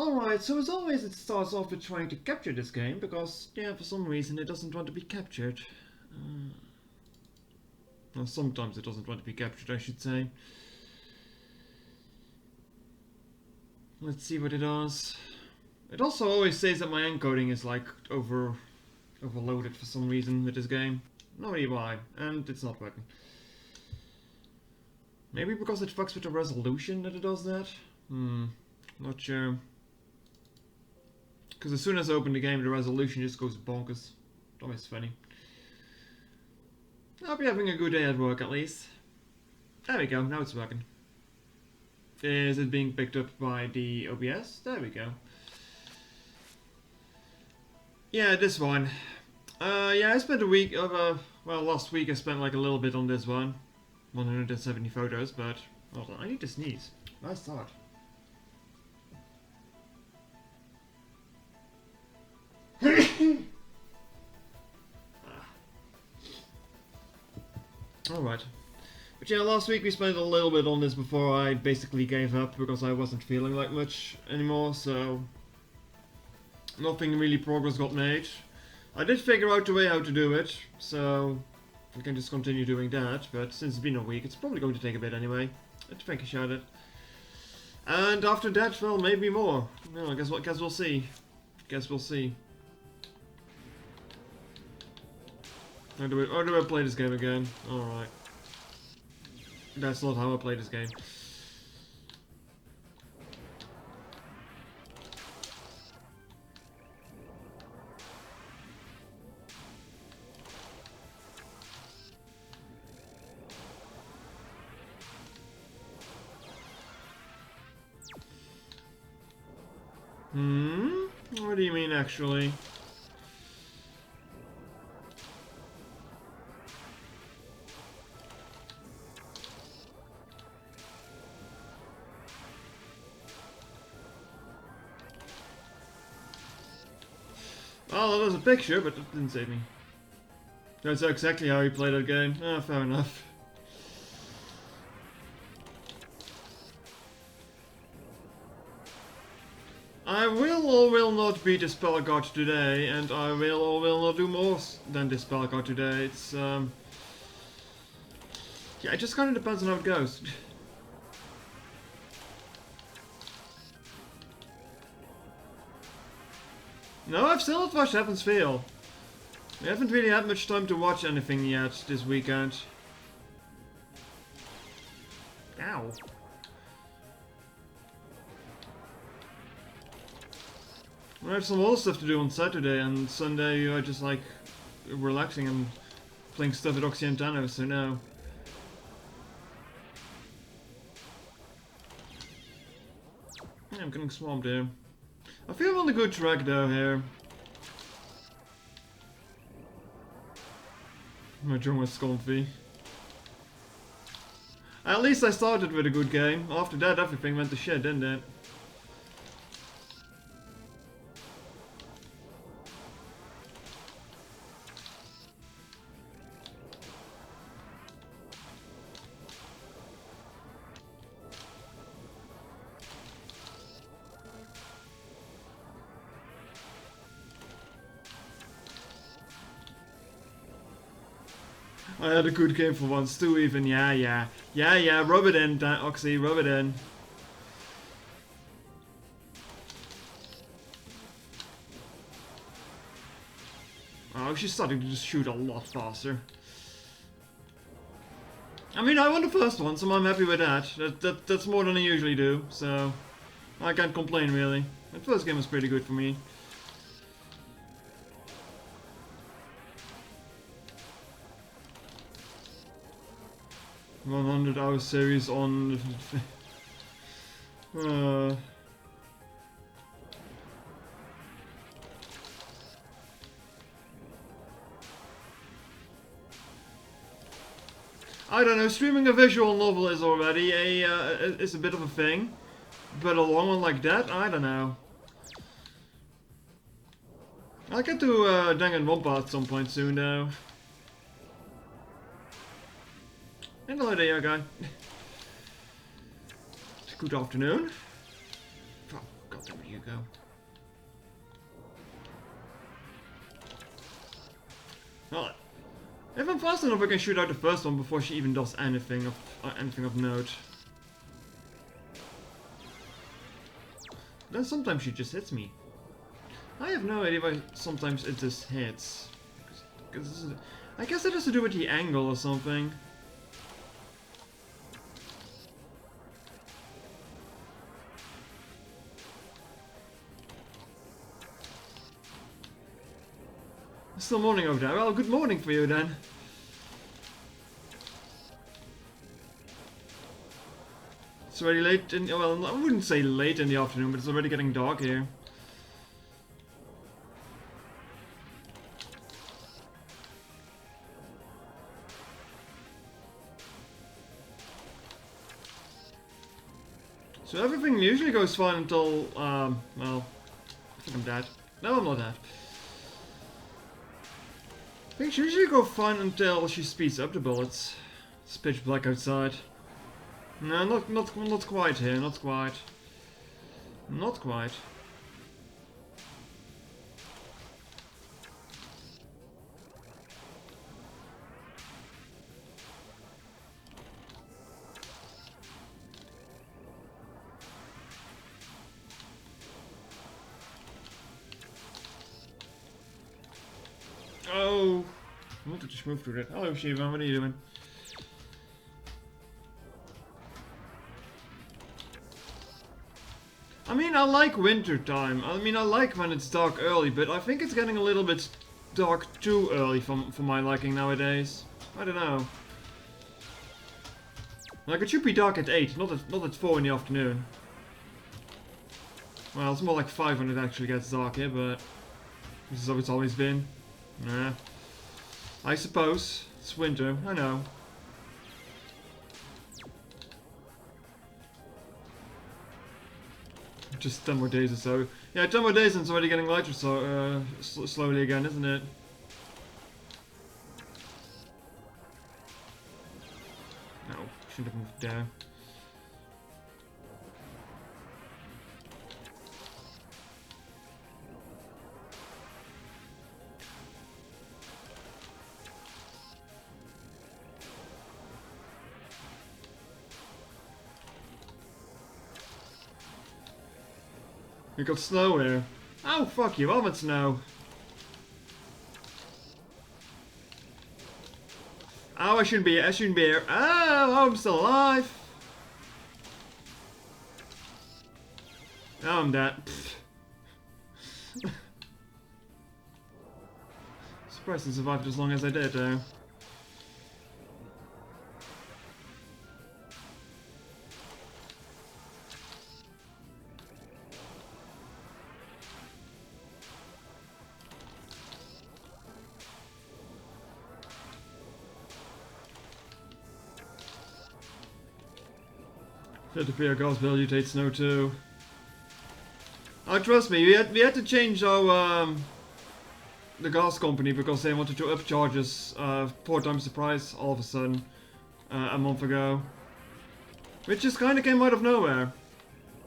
Alright, so as always it starts off with trying to capture this game, because, yeah, for some reason it doesn't want to be captured. Well, sometimes it doesn't want to be captured, I should say. Let's see what it does. It also always says that my encoding is like overloaded for some reason with this game. No idea why, and it's not working. Maybe because it fucks with the resolution that it does that? Not sure. Because as soon as I open the game, the resolution just goes bonkers. It's always funny. I hope you're having a good day at work, at least. There we go, now it's working. Is it being picked up by the OBS? There we go. Yeah, this one. Yeah, I spent a week of, well, last week I spent like a little bit on this one. 170 photos, but... Hold on, I need to sneeze. Nice start. Alright. But yeah, last week we spent a little bit on this before I basically gave up because I wasn't feeling like much anymore, so... Nothing really progress got made. I did figure out a way how to do it, so... I can just continue doing that, but since it's been a week, it's probably going to take a bit anyway. Let's take a shot at it. And after that, well, maybe more. No, guess we'll see. Guess we'll see. How do I play this game again? Alright. That's not how I play this game. What do you mean, actually? Well, that was a picture, but it didn't save me. That's exactly how he played that game. Ah, fair enough. I will or will not beat the spell god today, and I will or will not do more than the spell god today. It's, yeah, it just kind of depends on how it goes. No, I've still not watched Heaven's Feel. We haven't really had much time to watch anything yet this weekend. Ow. I have some other stuff to do on Saturday, and Sunday I just like relaxing and playing stuff at Occidentano, so no. Yeah, I'm getting swamped here. I feel I'm on a good track though here. My drum was comfy. At least I started with a good game. After that everything went to shit, didn't it? I had a good game for once too, even. Yeah, rub it in, Oxy, rub it in. Oh, she's starting to just shoot a lot faster. I mean, I won the first one, so I'm happy with that. That's more than I usually do, so I can't complain really. The first game was pretty good for me. 100-hour series on... I don't know, streaming a visual novel is already is a bit of a thing. But a long one like that, I don't know. I'll get to Danganronpa at some point soon though. And hello there, guy. Good afternoon. Oh, God damn it, you go. Well, if I'm fast enough, I can shoot out the first one before she even does anything of note. Then sometimes she just hits me. I have no idea why sometimes it just hits. I guess it has to do with the angle or something. It's still morning over there. Well, good morning for you then. It's already late in, well, I wouldn't say late in the afternoon, but it's already getting dark here. So everything usually goes fine until, well, I think I'm dead. No, I'm not dead. Things usually go fine until she speeds up the bullets. It's pitch black outside. No, not quite here, not quite. Not quite. Oh, I wanted to just move through that. Hello, Shiva, what are you doing? I mean, I like winter time. I mean, I like when it's dark early, but I think it's getting a little bit dark too early for my liking nowadays. I don't know. Like, it should be dark at 8, not at 4 in the afternoon. Well, it's more like 5 when it actually gets dark here, but this is how it's always been. Nah. I suppose. It's winter, I know. Just 10 more days or so. Yeah, 10 more days and it's already getting lighter so, slowly again, isn't it? No, shouldn't have moved down. We got snow here. Oh, fuck you, I want snow. Oh, I shouldn't be here. Oh, I'm still alive. Oh, I'm dead. Surprised I survived as long as I did, though. The beer gas bill mutates snow too. Oh, trust me, we had to change our the gas company because they wanted to up charges 4 times the price all of a sudden a month ago, which just kind of came out of nowhere.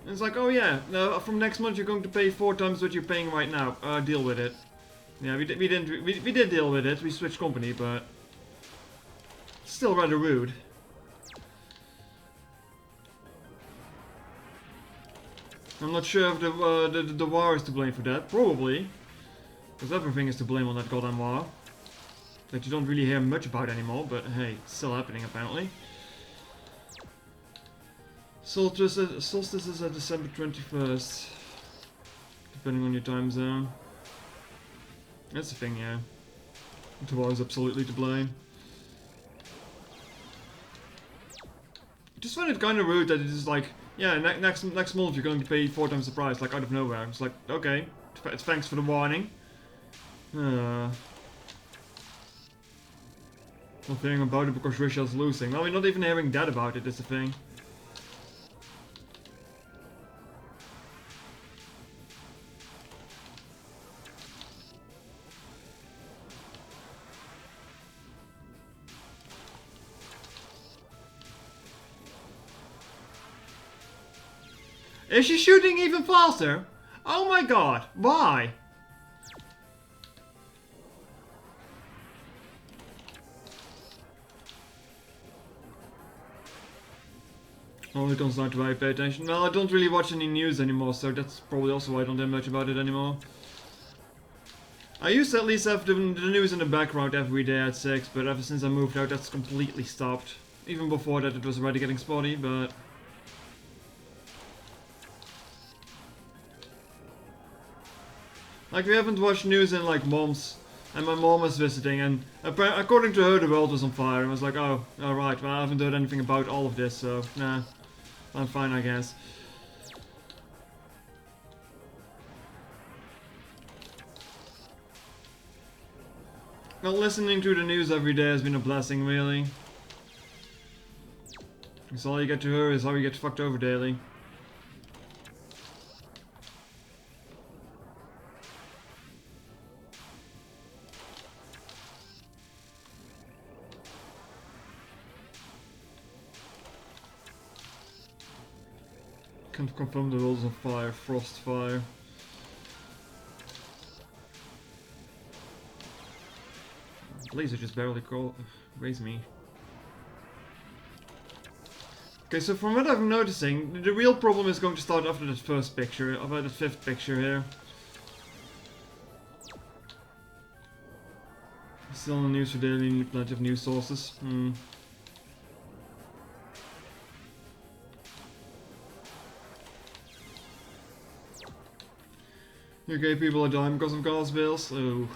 And it's like, oh yeah, from next month you're going to pay 4 times what you're paying right now. Deal with it. Yeah, we did deal with it. We switched company, but still rather rude. I'm not sure if the war is to blame for that. Probably. Because everything is to blame on that goddamn war. That you don't really hear much about anymore, but hey, it's still happening apparently. Solstice is at December 21st. Depending on your time zone. That's the thing, yeah. The war is absolutely to blame. I just find it kind of rude that it is like, yeah, next month you're going to pay 4 times the price, like out of nowhere. It's like, okay, thanks for the warning. Not hearing about it because Russia's losing. Well, we're not even hearing that about it, is the thing. Is she shooting even faster? Oh my god, why? Oh, it comes down to why I pay attention. Well, I don't really watch any news anymore, so that's probably also why I don't hear much about it anymore. I used to at least have the news in the background every day at 6, but ever since I moved out, that's completely stopped. Even before that, it was already getting spotty, but... Like, we haven't watched news in like months, and my mom was visiting, and according to her, the world was on fire. And I was like, oh, alright, well, I haven't heard anything about all of this, so, nah, I'm fine, I guess. Well, listening to the news every day has been a blessing, really. Because all you get to hear is how you get fucked over daily. Can't confirm the rules of fire, frost fire. Laser just barely raised me. Okay, so from what I'm noticing, the real problem is going to start after the first picture, about the fifth picture here. Still on the news for daily, need plenty of news sources. UK people are dying because of gas bills. Oh.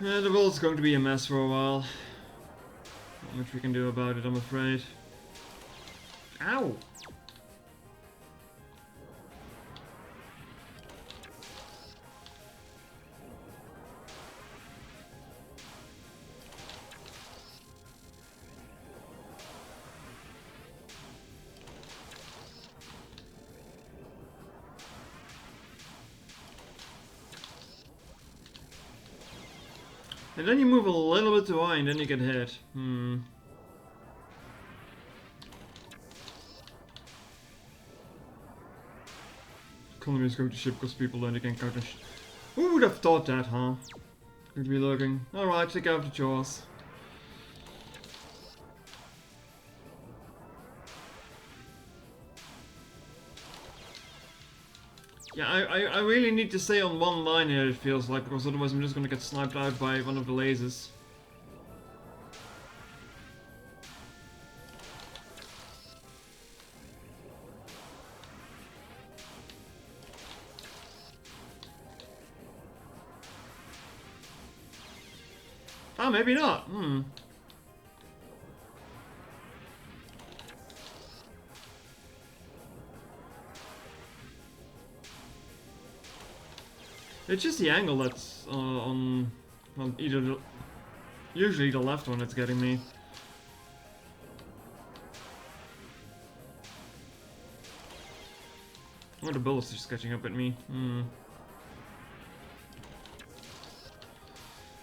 Yeah, the world's going to be a mess for a while. Not much we can do about it, I'm afraid. Ow! And then you move a little bit too high and then you get hit. Economy is going to ship because people learn again counter. Who would have thought that, huh? Could be looking. Alright, check out the chores. Yeah, I really need to stay on one line here, it feels like, because otherwise I'm just gonna get sniped out by one of the lasers. Ah, maybe not. It's just the angle that's on either the, usually the left one that's getting me. Or the bullets just catching up at me.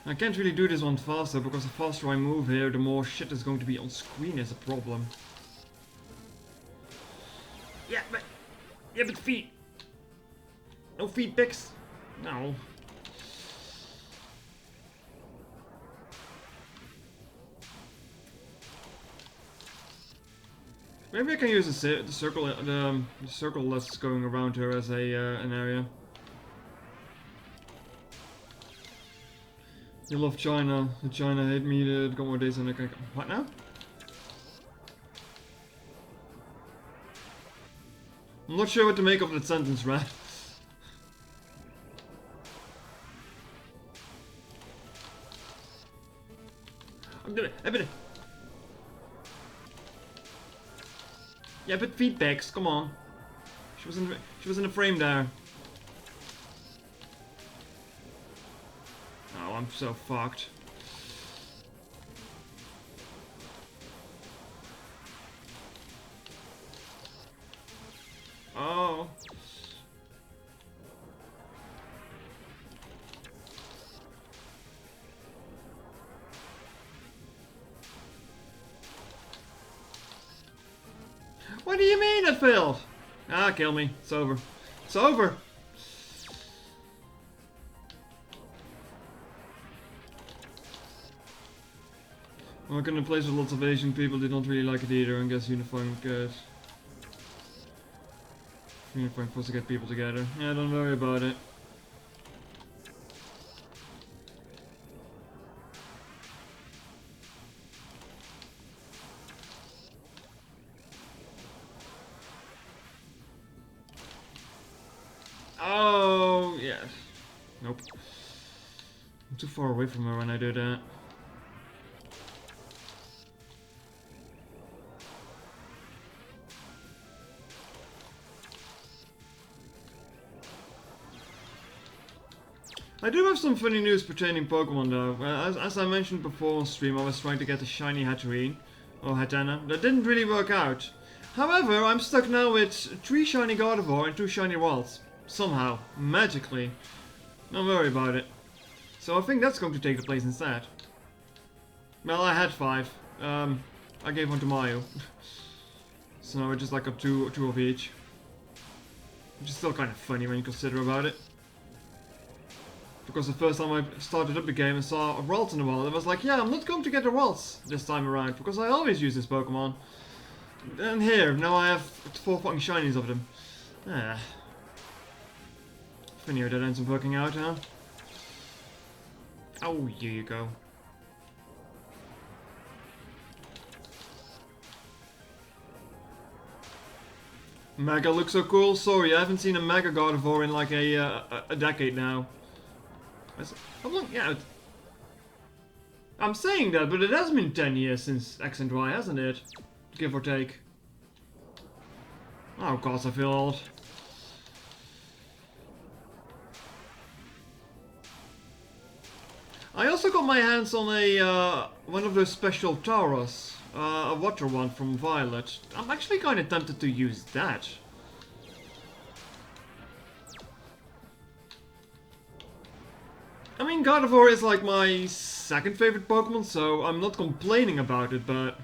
I can't really do this one faster because the faster I move here, the more shit is going to be on screen is a problem. Yeah, but feet. No feet pics. No. Maybe I can use the circle that's going around here as a an area. You love China. China hate me. A couple more days and I can. What now? I'm not sure what to make of that sentence, Rat. Yeah, but feedbacks, come on. She was in the frame there. Oh, I'm so fucked. Oh. What do you mean it failed? Ah, kill me. It's over. It's over. Working in a place with lots of Asian people, they don't really like it either, and guess unifying was good. Unifying supposed to get people together. Yeah, don't worry about it. Oh, yeah. Nope. I'm too far away from her when I do that. I do have some funny news pertaining Pokemon though. As I mentioned before on stream, I was trying to get a shiny Hatterene, or Hatenna. That didn't really work out. However, I'm stuck now with 3 shiny Gardevoir and 2 shiny Wilds. Somehow. Magically. Don't worry about it. So I think that's going to take the place instead. Well, I had 5. I gave one to Mayu. So now I just like got two of each. Which is still kind of funny when you consider about it. Because the first time I started up the game and saw a Ralts in the wild, I was like, yeah, I'm not going to get a Ralts this time around, because I always use this Pokemon. And here, now I have 4 fucking shinies of them. Ah. Funny how that ends up working out, huh? Oh, here you go. Mega looks so cool. Sorry, I haven't seen a Mega Gardevoir in like a decade now. How long? Yeah. I'm saying that, but it has been 10 years since X and Y, hasn't it? Give or take. Oh god, I feel old. I also got my hands on a one of those special Tauros, a water one from Violet. I'm actually kind of tempted to use that. I mean, Gardevoir is like my second favorite Pokemon, so I'm not complaining about it, but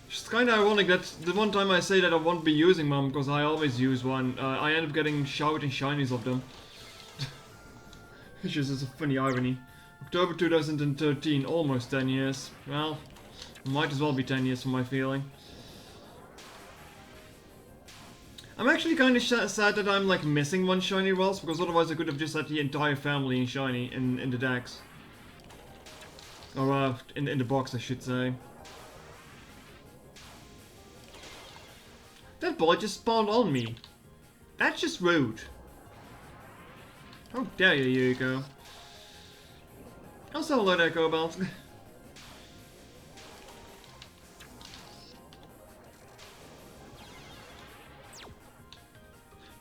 it's kind of ironic that the one time I say that I won't be using one, because I always use one, I end up getting showered in shinies of them. Which is a funny irony. October 2013, almost 10 years. Well, might as well be 10 years for my feeling. I'm actually kind of sad that I'm like missing one shiny Ralts, because otherwise I could have just had the entire family in shiny in the decks. Or in the box, I should say. That boy just spawned on me. That's just rude. How dare you, Yuko. Also, hello there, Cobalt.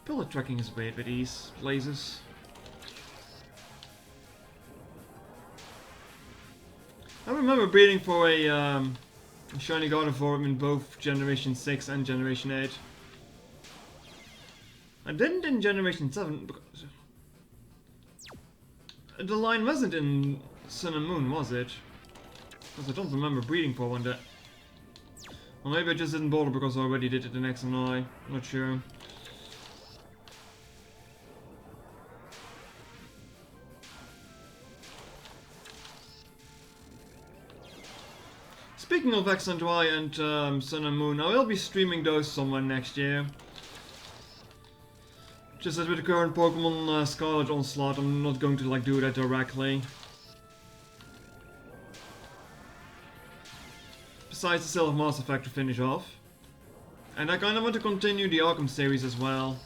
Bullet tracking is weird with these lasers. I remember breeding for a shiny Gardevoir in both Generation 6 and Generation 8. I didn't in Generation 7 because the line wasn't in Sun and Moon, was it? Because I don't remember breeding for one that. Well, maybe I just didn't bother because I already did it in X and Y. I'm not sure. Speaking of X and Y and Sun and Moon, I will be streaming those somewhere next year. Just as with the current Pokemon Scarlet Onslaught, I'm not going to like do that directly. Besides, I still have Mass Effect to finish off. And I kind of want to continue the Arkham series as well.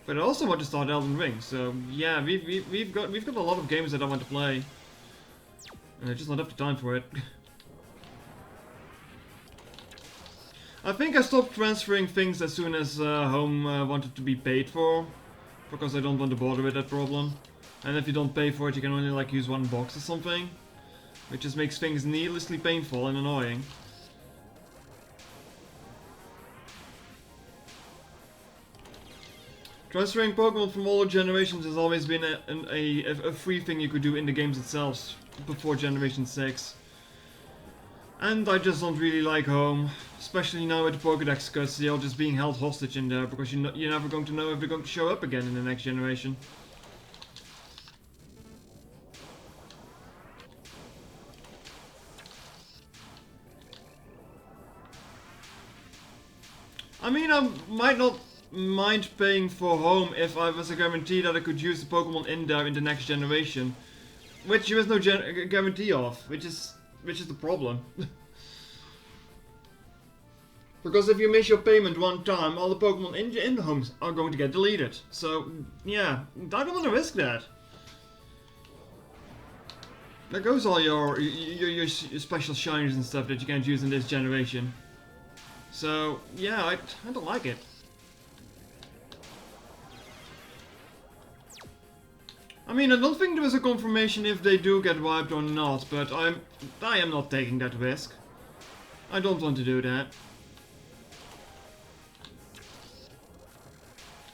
But I also want to start Elden Ring, so yeah, we've got a lot of games that I want to play. And I just don't have the time for it. I think I stopped transferring things as soon as home wanted to be paid for, because I don't want to bother with that problem. And if you don't pay for it, you can only like use one box or something, which just makes things needlessly painful and annoying. Transferring Pokemon from older generations has always been a free thing you could do in the games itself before Generation 6. And I just don't really like home, especially now with the Pokédex cuts, they're just being held hostage in there because you're never going to know if they're going to show up again in the next generation. I mean, I might not mind paying for home if I was a guarantee that I could use the Pokemon in there in the next generation, which there is no guarantee of, which is the problem. Because if you miss your payment one time, all the Pokemon in the homes are going to get deleted. So, yeah, I don't want to risk that. There goes all your special shinies and stuff that you can't use in this generation. So, yeah, I don't like it. I mean, I don't think there is a confirmation if they do get wiped or not, but I am not taking that risk. I don't want to do that.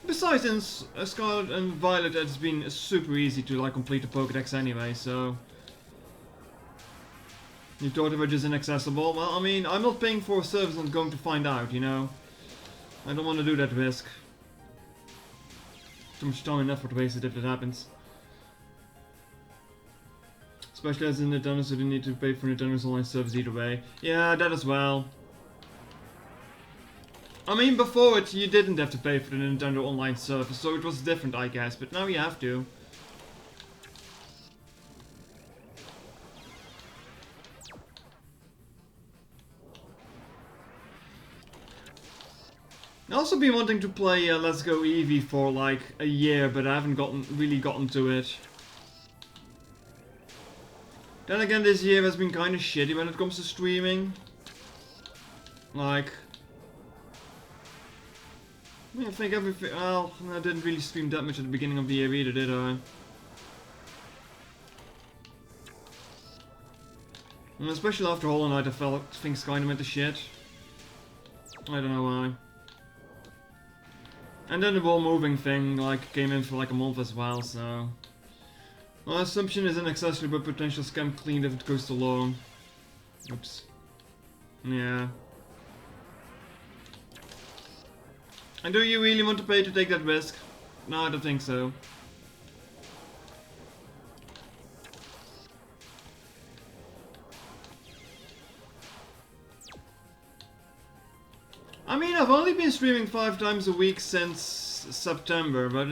Besides, in Scarlet and Violet, it's been super easy to like complete the Pokédex anyway, so... You thought they were just inaccessible? Well, I mean, I'm not paying for a service I'm going to find out, you know? I don't want to do that risk. Too much time and effort wasted if it happens. Especially as in Nintendo, so they need to pay for Nintendo's online service either way. Yeah, that as well. I mean, before it, you didn't have to pay for the Nintendo online service, so it was different, I guess, but now you have to. I've also been wanting to play Let's Go Eevee for like a year, but I haven't really gotten to it. Then again, this year has been kind of shitty when it comes to streaming. Like... I think everything... Well, I didn't really stream that much at the beginning of the year either, did I? And especially after Hollow Knight, I felt things kind of went to shit. I don't know why. And then the wall moving thing, like, came in for like a month as well, so... My assumption is an accessory, but potential scam cleaned if it goes too long. Oops. Yeah. And do you really want to pay to take that risk? No, I don't think so. I mean, I've only been streaming 5 times a week since September, but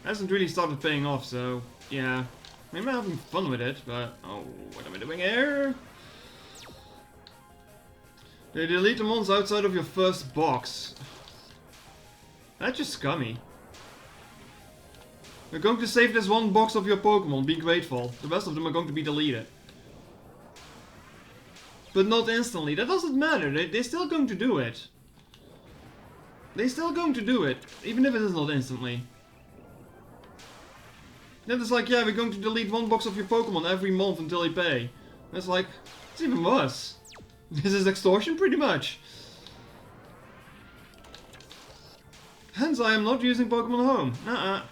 hasn't really started paying off, so yeah. Maybe I'm having fun with it, but oh, what am I doing here? They delete the mons outside of your first box. That's just scummy. You're going to save this one box of your Pokemon, be grateful. The rest of them are going to be deleted. But not instantly, that doesn't matter, they're still going to do it. They're still going to do it, even if it is not instantly. Then it's like, yeah, we're going to delete one box of your Pokemon every month until you pay. It's like, it's even worse. This is extortion, pretty much. Hence, I am not using Pokemon Home. Nuh-uh.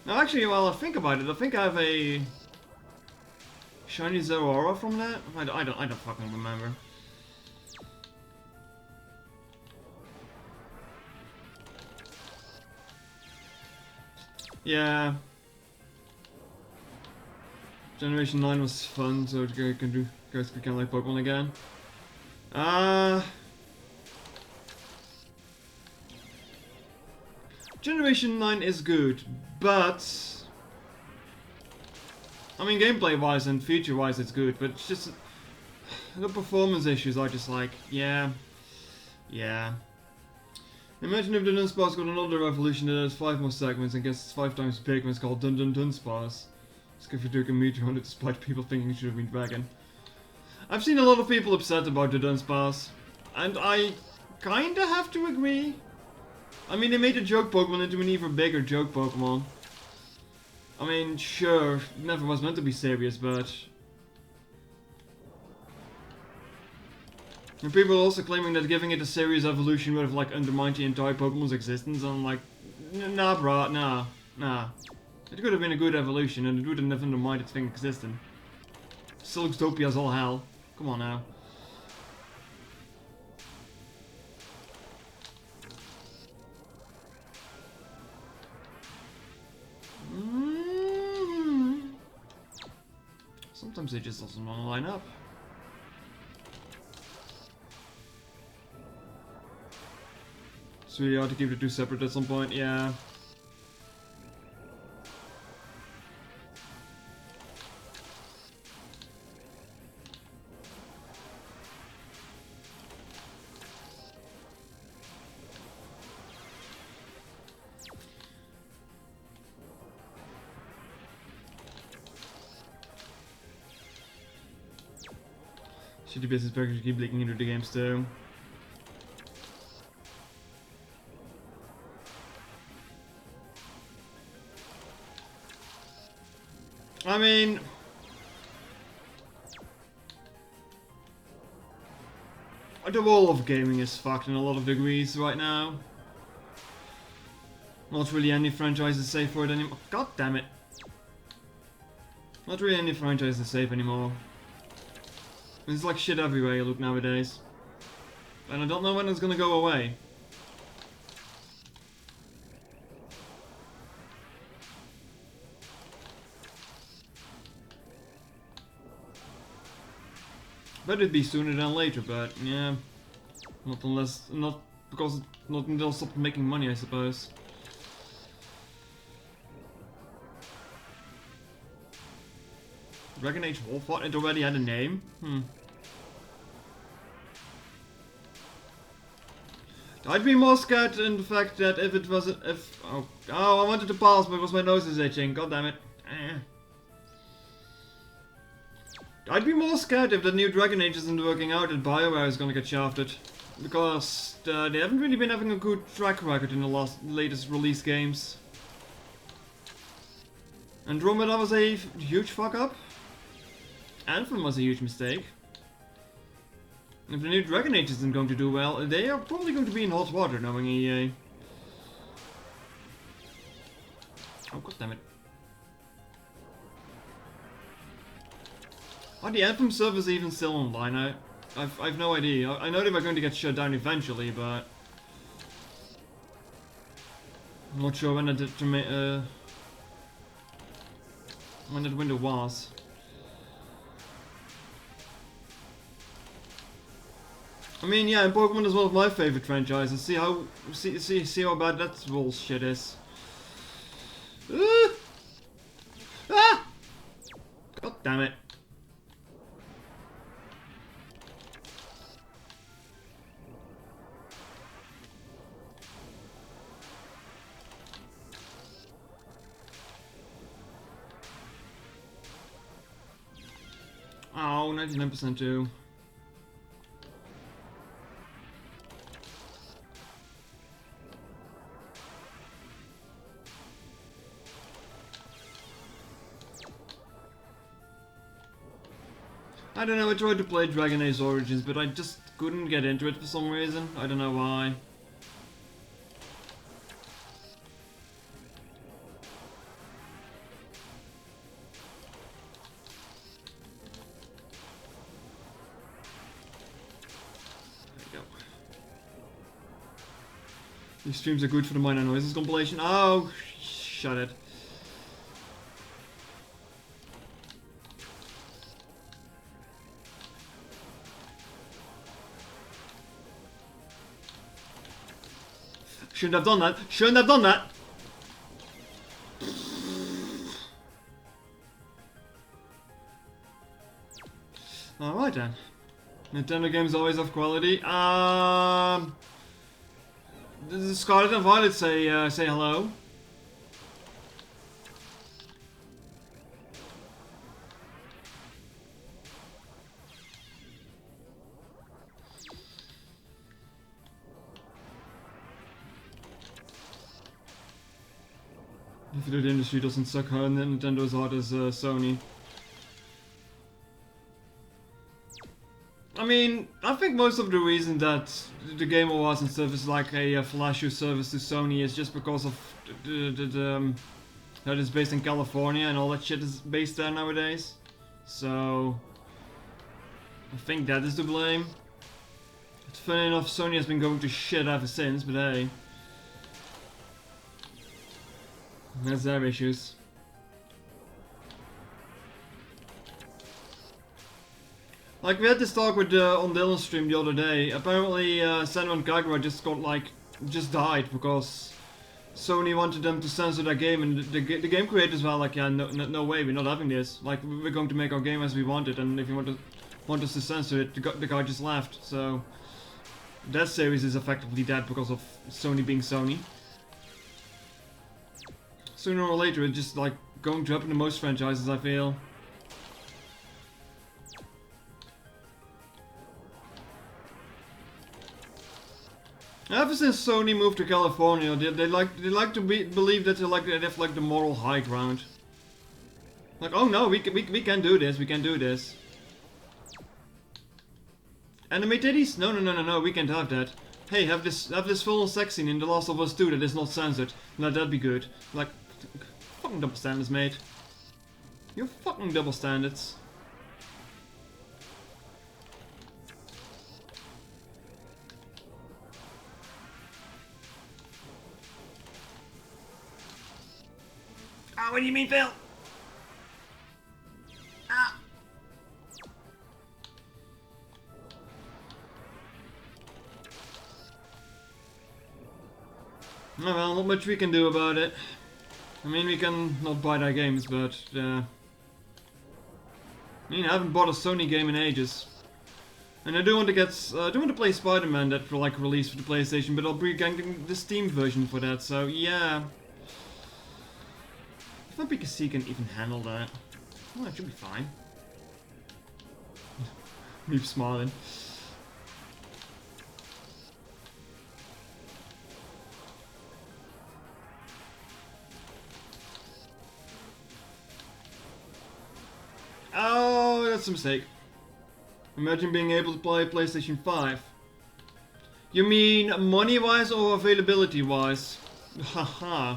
Now, actually, while I think about it, I think I have a shiny Zeraora from that. I don't fucking remember. Yeah. Generation 9 was fun, so you can do guys can kind of like Pokemon again. Generation 9 is good, but I mean gameplay wise and feature wise it's good, but it's just the performance issues are just like, yeah. Imagine if the Dunsparce got another evolution that has 5 more segments and gets 5 times big when it's called Dunsparce. Skiffy a meteor on it despite people thinking it should have been Dragon. I've seen a lot of people upset about the Dunsparce, and I kinda have to agree. I mean, they made the joke Pokemon into an even bigger joke Pokemon. I mean, sure, it never was meant to be serious, but... And people are also claiming that giving it a serious evolution would have, like, undermined the entire Pokemon's existence, and I'm like, nah, brah, nah. It could have been a good evolution, and it wouldn't have undermined its thing existing. Still looks dopey as all hell. Come on now. Sometimes it just doesn't want to line up. It's really hard to keep the two separate at some point, yeah. Shitty business package keep leaking into the games too. I mean, the world of gaming is fucked in a lot of degrees right now. Not really any franchise is safe for it anymore. God damn it. Not really any franchise is safe anymore. There's like shit everywhere you look nowadays. And I don't know when it's gonna go away. Bet it'd be sooner than later, but yeah. Not until they'll stop making money, I suppose. Dragon Age Wolfheart, it already had a name? I'd be more scared in the fact that if it was oh, I wanted to pause because my nose is itching, god damn it. I'd be more scared if the new Dragon Age isn't working out and BioWare is gonna get shafted. Because they haven't really been having a good track record in the latest release games. Andromeda was a huge fuck up. Anthem was a huge mistake. If the new Dragon Age isn't going to do well, they are probably going to be in hot water knowing EA. Oh god damn it. Are the Anthem servers even still online? I've no idea. I know they were going to get shut down eventually, but I'm not sure when that window was. I mean, yeah, Pokemon is one of my favorite franchises. See how bad that bullshit is. Ah! God damn it. Oh, 99% too. I don't know, I tried to play Dragon Age Origins, but I just couldn't get into it for some reason. I don't know why. There we go. These streams are good for the Minor Noises compilation. Oh, shut it. Shouldn't have done that. Shouldn't have done that. Alright then. Nintendo games always have quality. Does Scarlet and Violet say hello? If the industry doesn't suck hard, Nintendo as hard as Sony. I mean, I think most of the reason that the Game Awards and stuff is like a flash service to Sony is just because of that it's based in California and all that shit is based there nowadays. So I think that is to blame. It's funny enough, Sony has been going to shit ever since, but hey. That's their issues. Like, we had this talk with on Dylan's stream the other day. Apparently, Senran Kagura just died because Sony wanted them to censor their game, and the game creators were like, yeah, no way, we're not having this. Like, we're going to make our game as we want it, and if you want us to censor it, the guy just left. So that series is effectively dead because of Sony being Sony. Sooner or later, it's just like going to happen to most franchises, I feel. Ever since Sony moved to California, they like to believe that they have like the moral high ground. Like, oh no, we can do this, we can do this. Anime titties? No, we can't have that. Hey, have this full sex scene in The Last of Us 2 that is not censored. Let that be good. Like, fucking double standards, mate. You're fucking double standards. Ah, what do you mean, Phil? Ah. Oh well, not much we can do about it. I mean, we can not buy their games, but I mean, I haven't bought a Sony game in ages. And I do want to get, I do want to play Spider-Man that for like release for the PlayStation, but I'll be getting the Steam version for that, so yeah. I think PC can even handle that. Well, that should be fine. Me smiling. Oh, that's a mistake. Imagine being able to play PlayStation 5. You mean money-wise or availability-wise? Haha.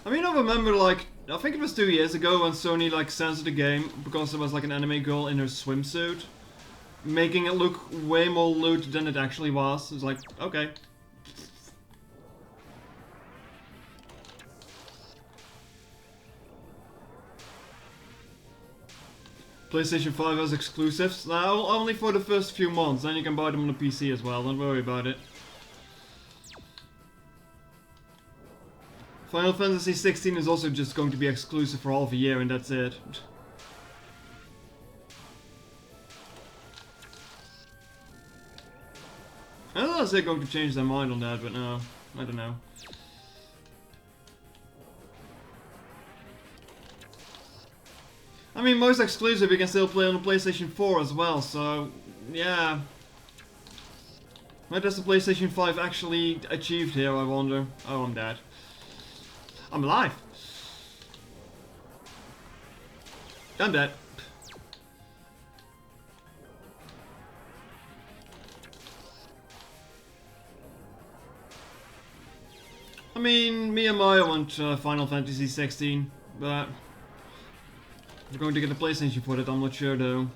I mean, I remember, like, I think it was 2 years ago when Sony, like, censored the game because there was, like, an anime girl in her swimsuit, making it look way more lewd than it actually was. It was like, okay. PlayStation 5 has exclusives. Now, only for the first few months, then you can buy them on the PC as well, don't worry about it. Final Fantasy 16 is also just going to be exclusive for half a year and that's it. I thought they're going to change their mind on that, but no, I don't know. I mean, most exclusive you can still play on the PlayStation 4 as well, so yeah. What has the PlayStation 5 actually achieved here, I wonder? Oh, I'm dead. I'm alive. I'm dead. I mean, me and Maya want Final Fantasy 16, but we're going to get a PlayStation for it, I'm not sure though.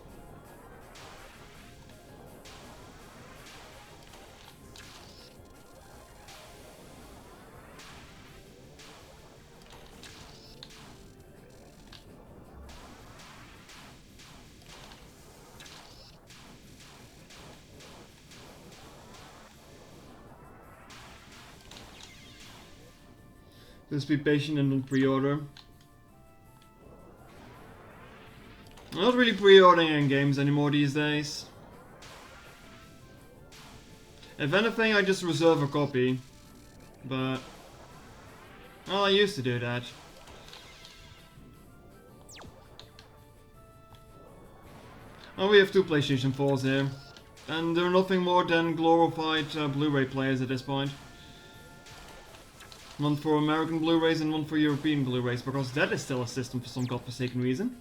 Just be patient and don't pre-order. I'm not really pre-ordering in games anymore these days. If anything, I just reserve a copy. But well, I used to do that. Oh, we have two PlayStation 4s here. And they're nothing more than glorified Blu-ray players at this point. One for American Blu-rays and one for European Blu-rays, because that is still a system for some godforsaken reason.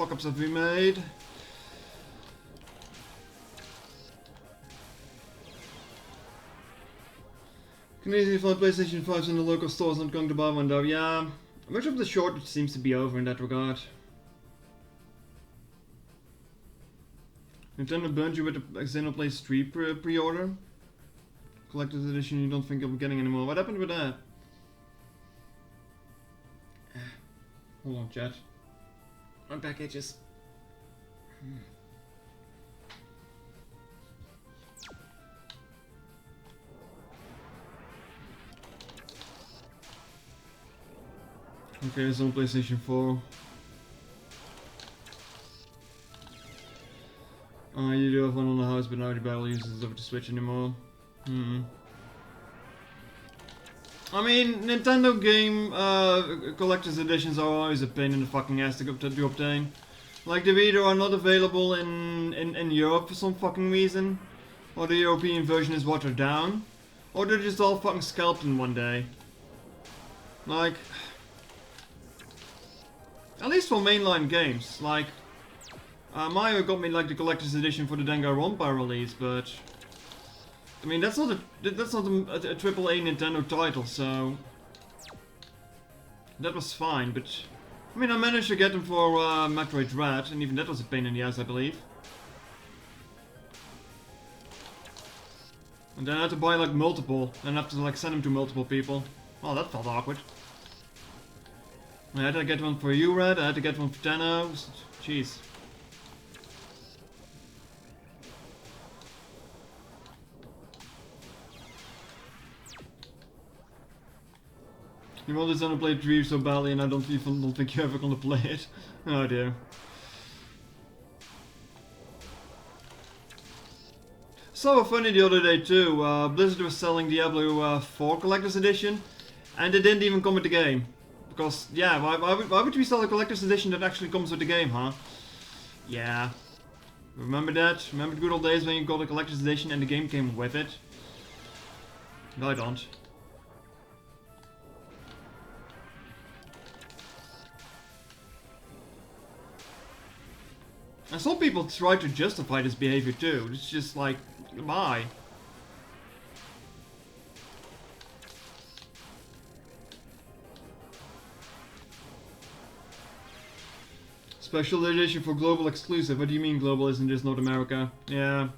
fuck-ups have we made? Can easily find PlayStation 5s in the local stores, not going to buy one though. Yeah, much of the shortage seems to be over in that regard. Nintendo burned you with the Xenoblade 3 pre-order? Collector's edition you don't think you'll be getting anymore. What happened with that? Hold on, chat. My packages. Okay, it's on PlayStation 4. You do have one on the house, but nobody barely uses it over the Switch anymore. I mean, Nintendo game collector's editions are always a pain in the fucking ass to obtain. Like, they either are not available in Europe for some fucking reason, or the European version is watered down, or they're just all fucking scalped in one day. Like, at least for mainline games, like, Mario got me like the collector's edition for the Danganronpa release, but I mean that's not a AAA Nintendo title, so that was fine. But I mean I managed to get them for Metroid Dread, and even that was a pain in the ass, I believe. And then I had to buy like multiple, and I have to like send them to multiple people. Oh, that felt awkward. I had to get one for you, Red. I had to get one for Tenno. Jeez. You want this Xenoblade 3 so badly, and I don't think you're ever gonna play it. Oh dear. So funny the other day too. Blizzard was selling Diablo 4 Collector's Edition, and it didn't even come with the game. Because yeah, why would we sell a Collector's Edition that actually comes with the game, huh? Yeah. Remember that? Remember the good old days when you got a Collector's Edition and the game came with it? No, I don't. And some people try to justify this behavior too. It's just like, why? Special edition for global exclusive. What do you mean global isn't just North America? Yeah.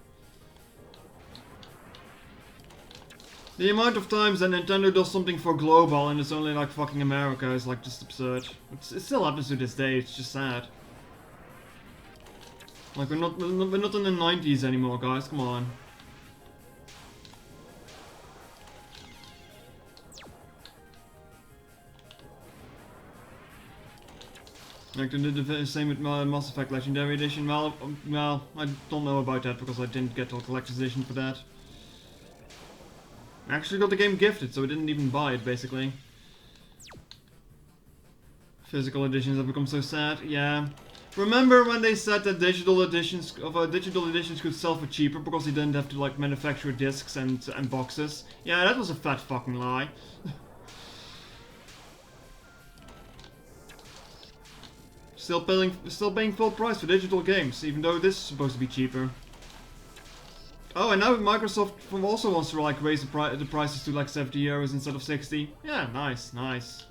The amount of times that Nintendo does something for global and it's only like fucking America is like just absurd. It still happens to this day, it's just sad. Like we're not in the 90s anymore, guys, come on. Like they did the same with Mass Effect Legendary Edition. Well, I don't know about that because I didn't get the collector's edition for that. I actually got the game gifted, so I didn't even buy it, basically. Physical editions have become so sad, yeah. Remember when they said that digital editions could sell for cheaper because they didn't have to like manufacture discs and boxes? Yeah, that was a fat fucking lie. Still paying full price for digital games, even though this is supposed to be cheaper. Oh, and now Microsoft also wants to like raise the prices to like 70 euros instead of 60. Yeah, nice, nice.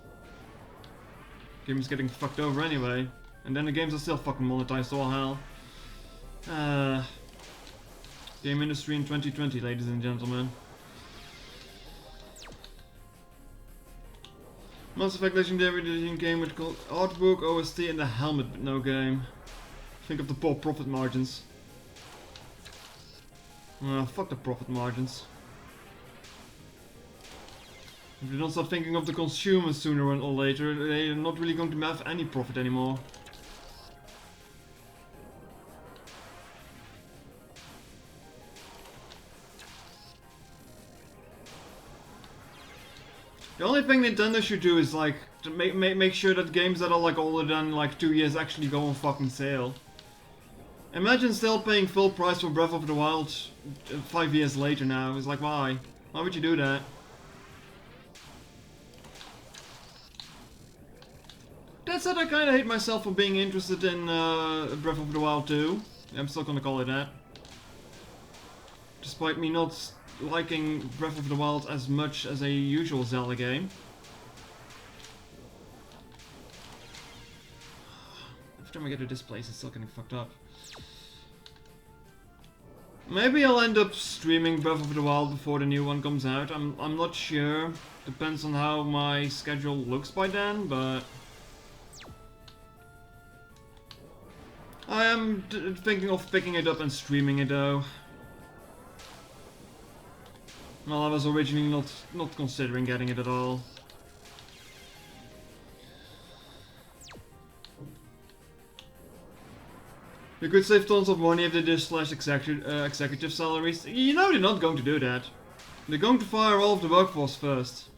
Game's getting fucked over anyway. And then the games are still fucking monetized to all hell. Game industry in 2020, ladies and gentlemen. Mass Effect Legendary Edition game with artbook, OST and the helmet, but no game. Think of the poor profit margins. Fuck the profit margins. If they don't start thinking of the consumers sooner or later, they're not really going to have any profit anymore. The only thing Nintendo should do is like to make sure that games that are like older than like 2 years actually go on fucking sale. Imagine still paying full price for Breath of the Wild 5 years later now. It's like, why? Why would you do that? that said, I kinda hate myself for being interested in Breath of the Wild 2. I'm still gonna call it that. Despite me not liking Breath of the Wild as much as a usual Zelda game. Every time I get to this place, it's still getting fucked up. Maybe I'll end up streaming Breath of the Wild before the new one comes out. I'm not sure. Depends on how my schedule looks by then, but I am thinking of picking it up and streaming it though. Well, I was originally not considering getting it at all. You could save tons of money if they did slash executive salaries. You know they're not going to do that. They're going to fire all of the workforce first.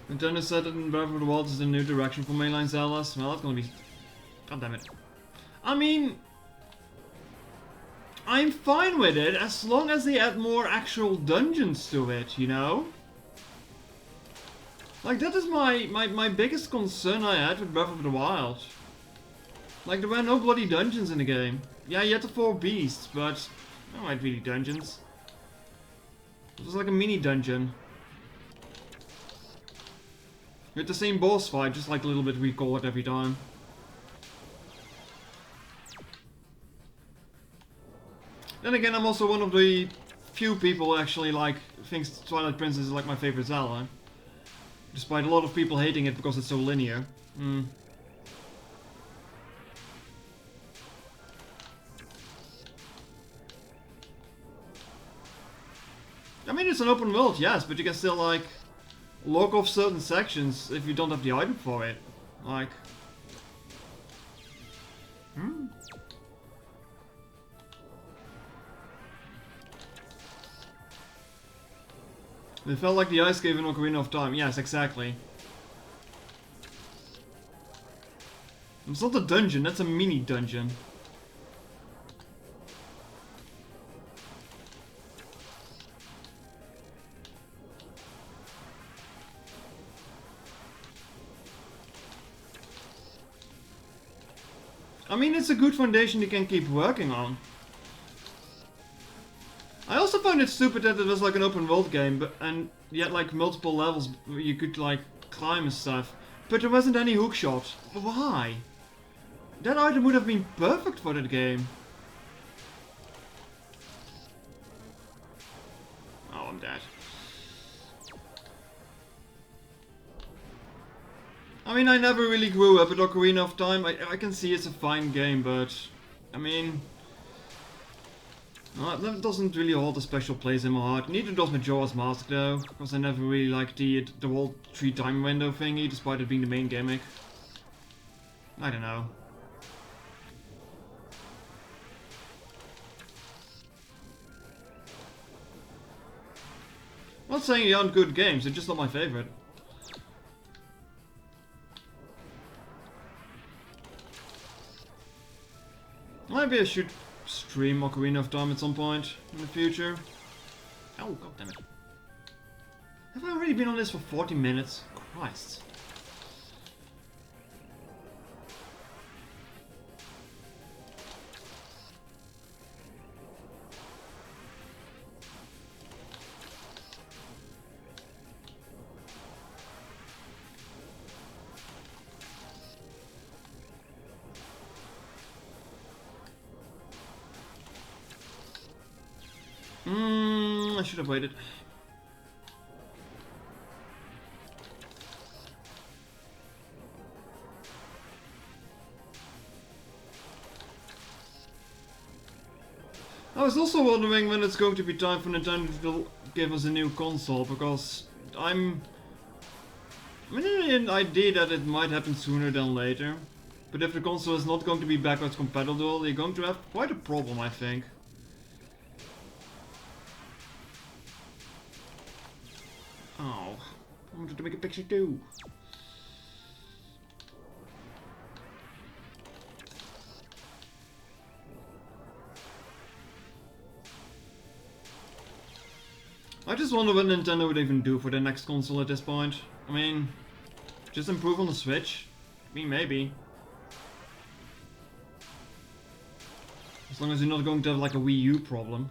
Nintendo said that Breath of the Wild is a new direction for mainline Zeldas. Well, that's gonna be... God damn it. I mean... I'm fine with it as long as they add more actual dungeons to it, you know? Like, that is my biggest concern I had with Breath of the Wild. Like, there were no bloody dungeons in the game. Yeah, you had the 4 beasts, but they weren't really dungeons. It was like a mini dungeon. With the same boss fight, just like a little bit recall it every time. Then again, I'm also one of the few people who actually like thinks Twilight Princess is like my favorite Zelda. Despite a lot of people hating it because it's so linear. I mean, it's an open world, yes, but you can still, like, lock off certain sections if you don't have the item for it. Like... It felt like the ice cave in Ocarina of Time. Yes, exactly. It's not a dungeon, that's a mini dungeon. I mean, it's a good foundation you can keep working on. I also found it stupid that it was like an open world game, and yet like multiple levels you could like climb and stuff. But there wasn't any hookshot. Why? That item would have been perfect for that game. Oh, I'm dead. I mean, I never really grew up with Ocarina of Time. I can see it's a fine game, but... I mean... that doesn't really hold a special place in my heart. Neither does Majora's Mask, though. Because I never really liked the whole 3 time window thingy, despite it being the main gimmick. I don't know. I'm not saying they aren't good games, they're just not my favorite. Maybe I should stream Ocarina of Time at some point in the future. Oh, goddammit. Have I already been on this for 40 minutes? Christ. I should have waited. I was also wondering when it's going to be time for Nintendo to give us a new console, because I mean, an idea that it might happen sooner than later. But if the console is not going to be backwards compatible, they're going to have quite a problem, I think. Oh, I wanted to make a picture too. I just wonder what Nintendo would even do for their next console at this point. I mean, Just improve on the Switch? I mean, maybe. As long as you're not going to have like a Wii U problem.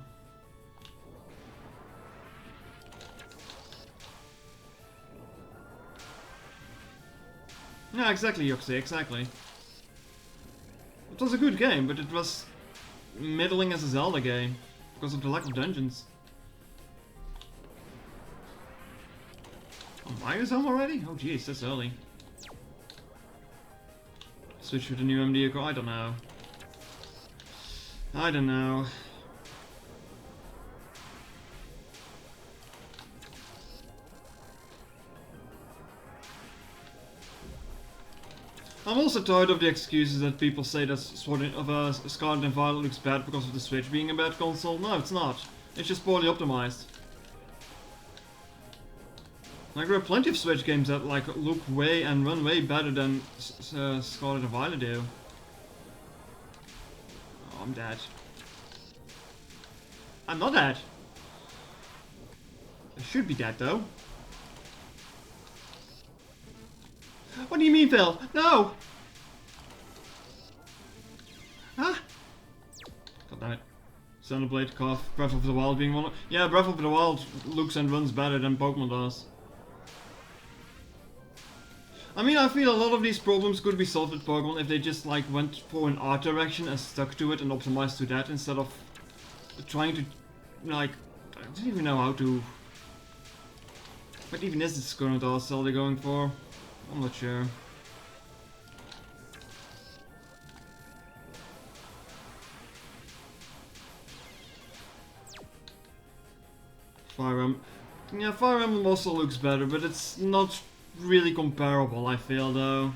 Yeah, exactly, Yoxie, exactly. It was a good game, but it was middling as a Zelda game because of the lack of dungeons. Oh, Mario's home already? Oh jeez, that's early. Switch to the new MD car? I don't know. I don't know. I'm also tired of the excuses that people say that Scarlet and Violet looks bad because of the Switch being a bad console. No, it's not. It's just poorly optimized. Like, there are plenty of Switch games that like look way and run way better than Scarlet and Violet do. Oh, I'm dead. I'm not dead. I should be dead though. What do you mean, Phil? No! Huh? God damn it. Xenoblade, Cough, Breath of the Wild being one of... Yeah, Breath of the Wild looks and runs better than Pokemon does. I mean, I feel a lot of these problems could be solved with Pokemon if they just like went for an art direction and stuck to it and optimized to that instead of trying to, like, I don't even know how to... What even is this current art style they're going for? I'm not sure. Fire Emblem. Yeah, Fire Emblem also looks better, but it's not really comparable, I feel, though.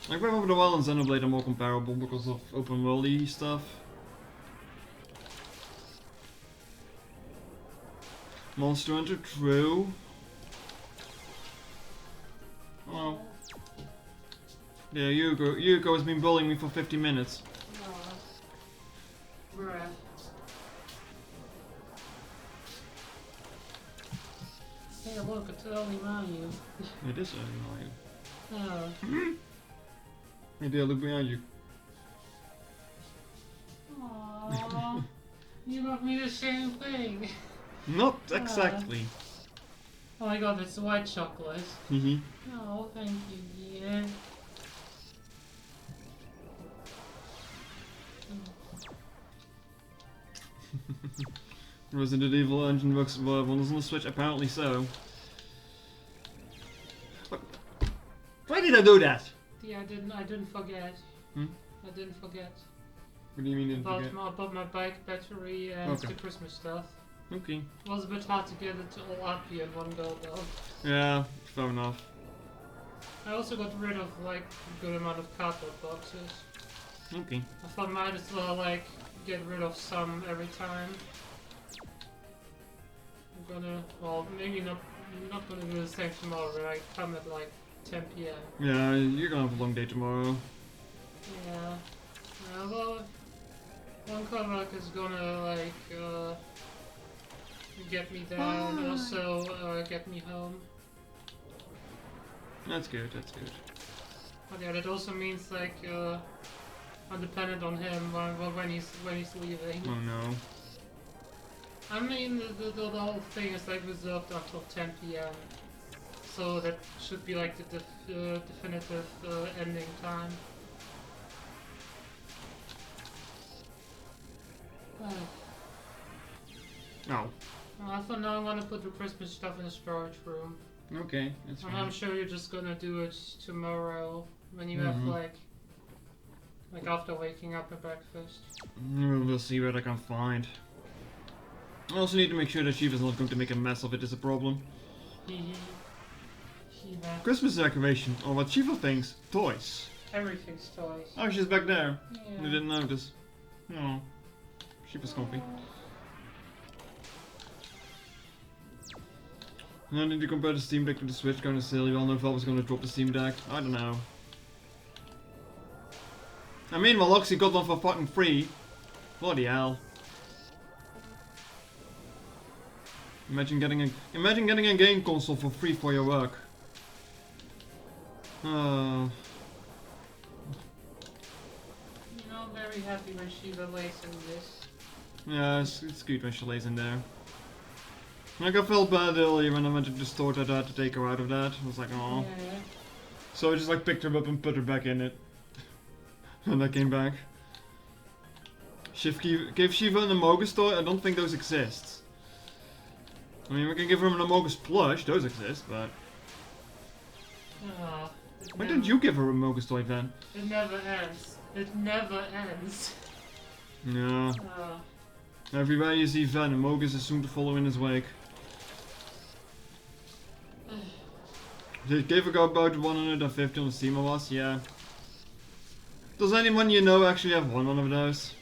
Like, Breath of the Wild and Xenoblade are more comparable because of open world-y stuff. Monster Hunter, true. Oh. Yeah, Yuko has been bullying me for 50 minutes. Bruh. Hey, look, it's early Mario. It is early Mario. Oh. Hey there, look behind you. Aww. You got me the same thing. Not exactly. Oh my god, it's white chocolate. Hehe. Oh, thank you, dear. Resident Evil engine works wonders on the Switch? Apparently so. What? Why did I do that? Yeah, I didn't forget. Hmm? I didn't forget. What do you mean didn't forget? About my bike battery and Okay. the Christmas stuff. Okay. It was a bit hard to get it all up here in one go though. Yeah, fair enough. I also got rid of like a good amount of cardboard boxes. Okay. I thought I might as well like get rid of some every time. I'm gonna, well, maybe not gonna do the same tomorrow when I come at like 10 PM. Yeah, you're gonna have a long day tomorrow. Yeah. Well, one cover is gonna like get me there and also get me home. That's good, that's good. But yeah, that also means like I'm dependent on him when he's leaving. Oh no. I mean, the whole thing is like reserved until 10 PM, so that should be like the definitive ending time. Oh. For now, I'm gonna put the Christmas stuff in the storage room. Okay, that's And fine. I'm sure you're just gonna do it tomorrow when you have like after waking up at breakfast. We'll see what I can find. I also need to make sure that Shiva's not going to make a mess of it is a problem. Shiva. Christmas decoration, or what Shiva thinks, toys. Everything's toys. Oh, she's back there. Yeah. You didn't notice. Oh. Shiva's comfy. I need to compare the Steam Deck to the Switch, kind of silly. I don't know if I was going to drop the Steam Deck. I don't know. I mean, well, Oxy got one for fucking free. Bloody hell. Imagine getting a game console for free for your work. You know, I'm very happy when Shiva lays in this. Yeah, it's good when she lays in there. Like, I felt bad earlier when I went to the store that I had to take her out of that. I was like, oh. Yeah. So I just like picked her up and put her back in it. And I came back. Gave Shiva an Amogus toy? I don't think those exist. I mean, we can give her an Amogus plush, those exist, but... Why didn't you give her a Amogus toy then? It never ends. It never ends. Yeah. Everywhere you see Van, Amogus is soon to follow in his wake. They gave her about 150 on the Steam of us, yeah. Does anyone you know actually have one of those?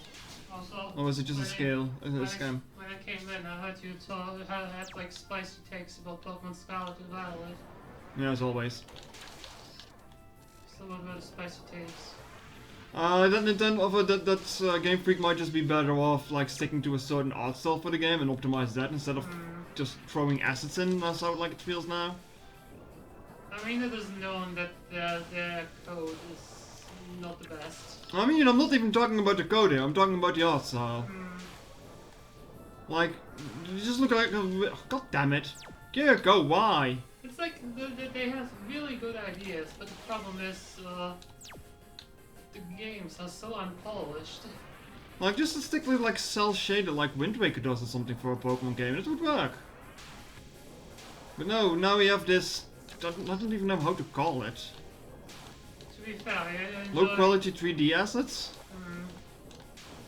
Also, or was it just a scam? When I came in, I heard you had like spicy takes about Pokemon Scarlet and Violet. Yeah, as always. So what about the spicy takes? That Game Freak might just be better off like sticking to a certain art style for the game and optimize that instead of just throwing assets in. That's how like it feels now. I mean, it is known that their code is not the best. I mean, I'm not even talking about the code here. I'm talking about the art style. Like, you just look like, god damn it! Here, go. Why? It's like they have really good ideas, but the problem is the games are so unpolished. Like, just to stick with like cell shaded like Wind Waker does or something for a Pokemon game, it would work. But no, now we have this. I don't even know how to call it. To be fair, I enjoy, low quality 3D assets.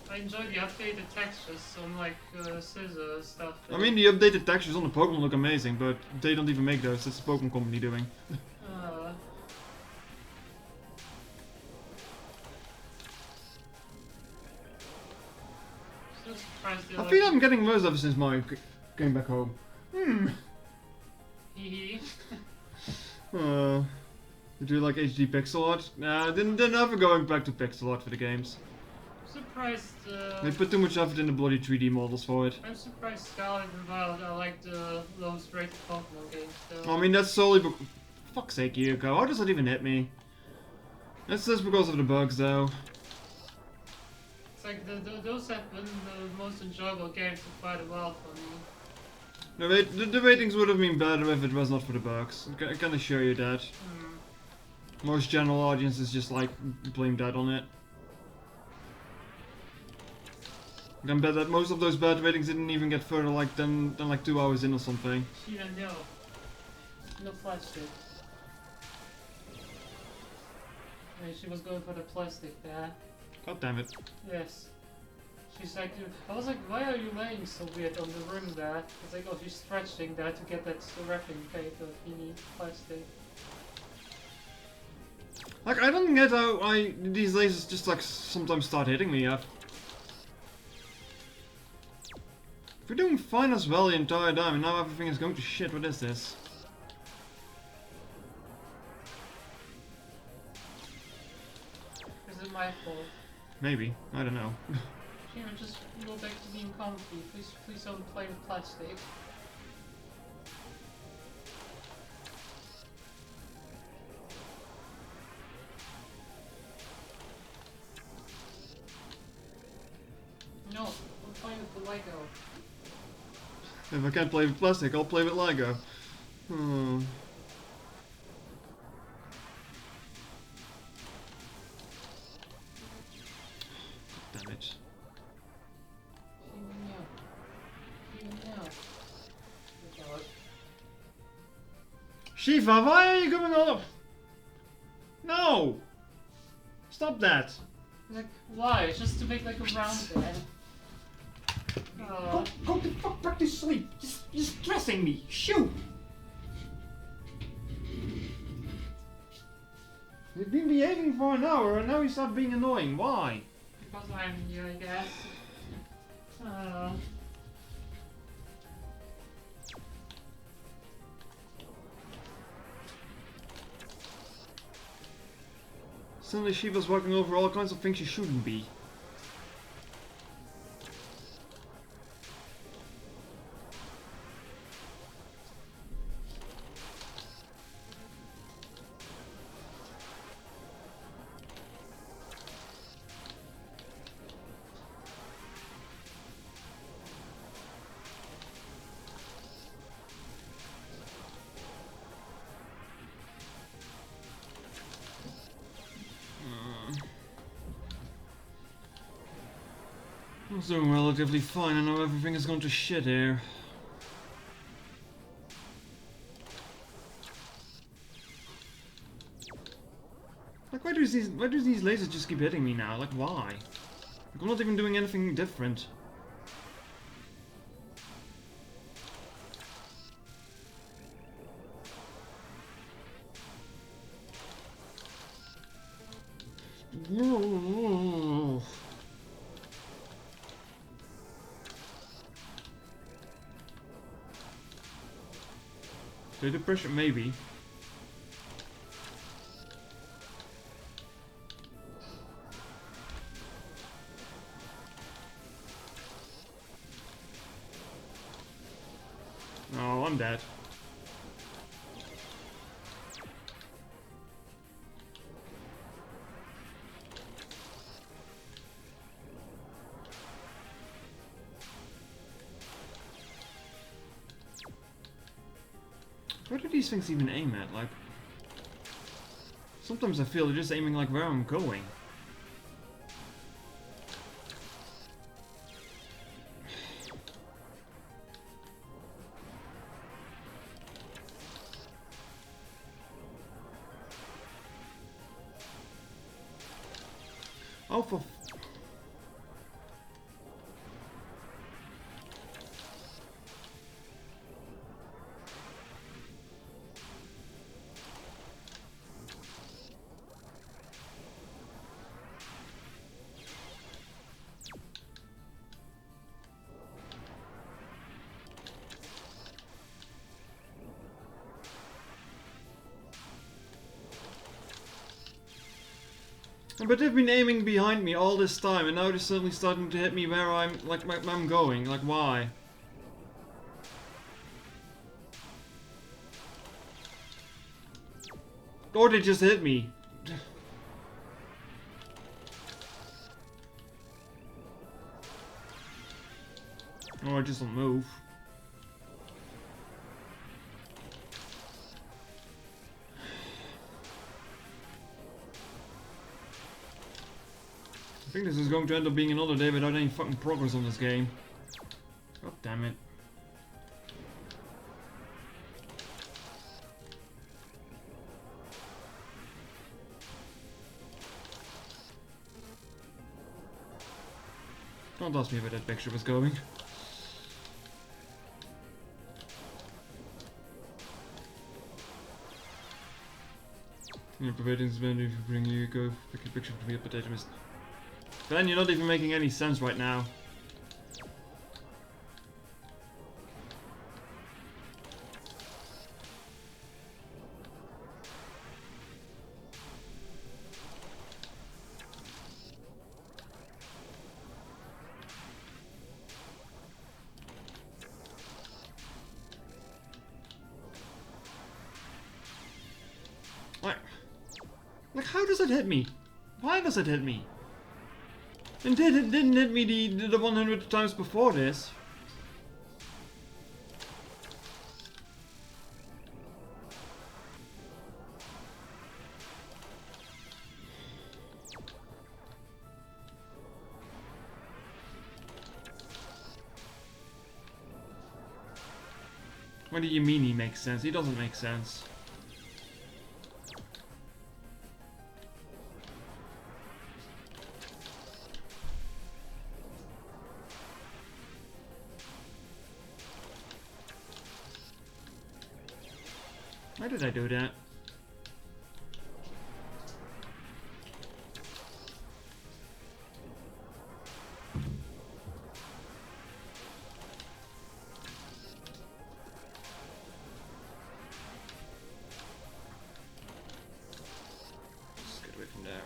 I enjoy the updated textures on like scissor stuff. I mean, the updated textures on the Pokemon look amazing, but they don't even make those. That's the Pokemon company doing. I feel I'm getting worse ever since my came back home. Hee They do like HD pixel art. Nah, they're never going back to pixel art for the games. I'm surprised. They put too much effort in the bloody 3D models for it. I'm surprised Scarlet and Violet are like the lowest rated Pokemon games. So. I mean, that's solely fuck's sake, Yuko. How does that even hit me? That's just because of the bugs, though. It's like those have been the most enjoyable games for quite a while for me. The ratings would have been better if it was not for the bugs. I can assure you that. Most general audiences just like blame that on it. I can bet that most of those bad ratings didn't even get further like than like 2 hours in or something. She don't know. No plastic. I mean, she was going for the plastic there. God damn it. Yes. She's like, I was like, why are you laying so weird on the rim there? It's like, oh, she's stretching there to get that wrapping paper if you need plastic. Like, I don't get how these lasers just like sometimes start hitting me up. We're doing fine as well the entire time and now everything is going to shit. What is this? Is it my fault? Maybe. I don't know. Here, just go back to being comfy. Please don't play with plastic. No, we're playing with the Lego. If I can't play with plastic, I'll play with Lego. Hmm. Damn it. Shiva, why are you going off? No! Stop that! Like, why? Just to make like a round bed. Go the fuck back to sleep! You're stressing me! Shoot! You've been behaving for an hour and now you start being annoying. Why? Because I'm you, I guess. Suddenly Shiva's walking over all kinds of things she shouldn't be. I was doing relatively fine, and now everything has gone to shit here. Like, why do these lasers just keep hitting me now? Like, why? Like, I'm not even doing anything different. Did the pressure? Maybe. Oh, I'm dead. Where do these things even aim at? Like, sometimes I feel they're just aiming like where I'm going. Oh, for... But they've been aiming behind me all this time, and now they're suddenly starting to hit me where I'm, like, where I'm going. Like, why? Or they just hit me. Or I just don't move. I think this is going to end up being another day without any fucking progress on this game. God damn it. Don't ask me where that picture was going. You're providing this if you bring you go pick a picture to be a potato mist. Ben, you're not even making any sense right now. Like, how does it hit me? Why does it hit me? And it didn't hit me the 100 times before this. What do you mean he makes sense? He doesn't make sense. Why did I do that? Just get away from there.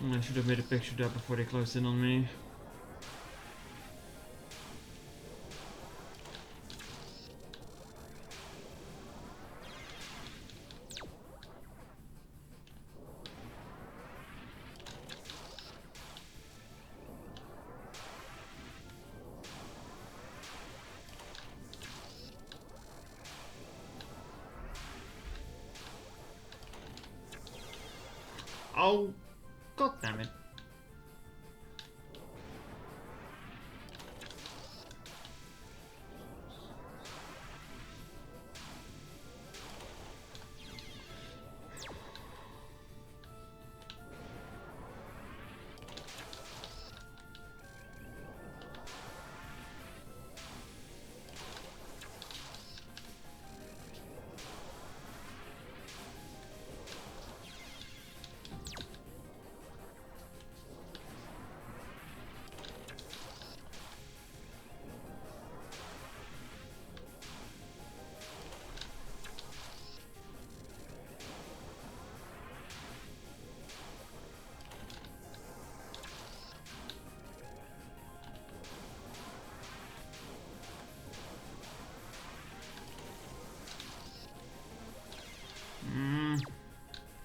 I should have made a picture of that before they closed in on me. Oh, god damn it.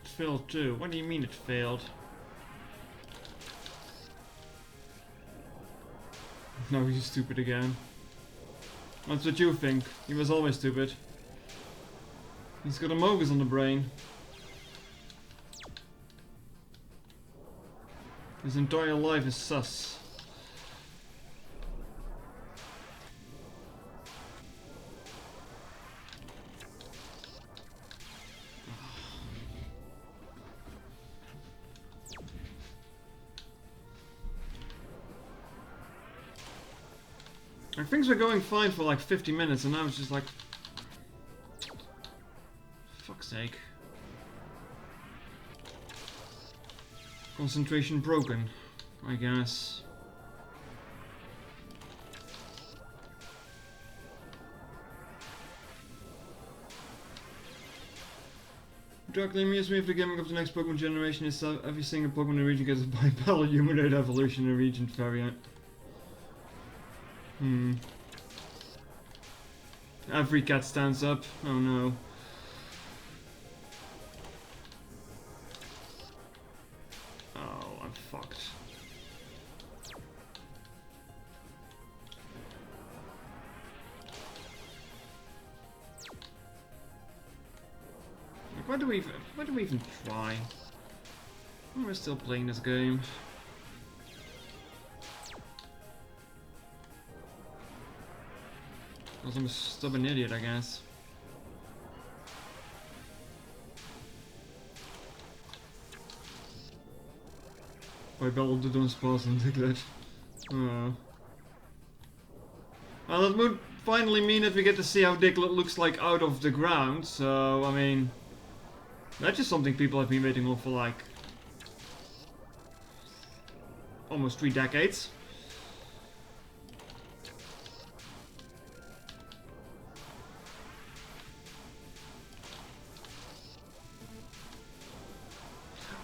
It failed too. What do you mean it failed? No, he's stupid again. That's what you think. He was always stupid. He's got a Mogus on the brain. His entire life is sus. Like, things were going fine for like 50 minutes and now it's just like... fuck's sake. Concentration broken, I guess. Directly amused me if the gimmick of the next Pokemon generation is every single Pokemon in the region gets a bipedal humanoid evolution in a region variant. Every cat stands up. Oh no. Oh, I'm fucked. Like, why do we even try? We're still playing this game. Because I'm a stubborn idiot, I guess. By Bell to don't spaz and Diglett. Oh. Well, that would finally mean that we get to see how Diglett looks like out of the ground, so, I mean... that's just something people have been waiting on for like... almost 3 decades.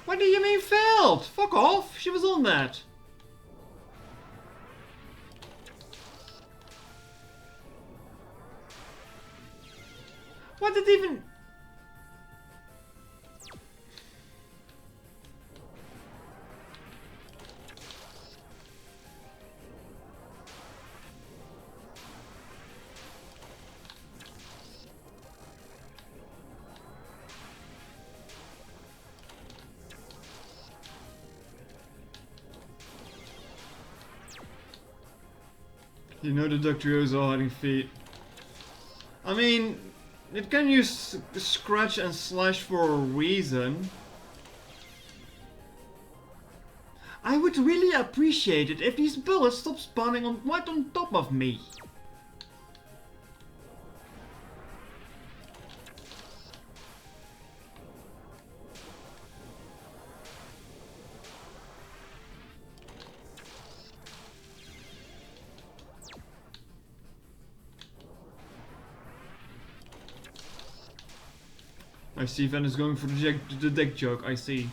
What do you mean failed? Fuck off! She was on that! What did even... You know the Ductrios are hiding feet. I mean, it can use scratch and slash for a reason. I would really appreciate it if these bullets stop spawning right on top of me. I see Van is going for the deck joke, I see.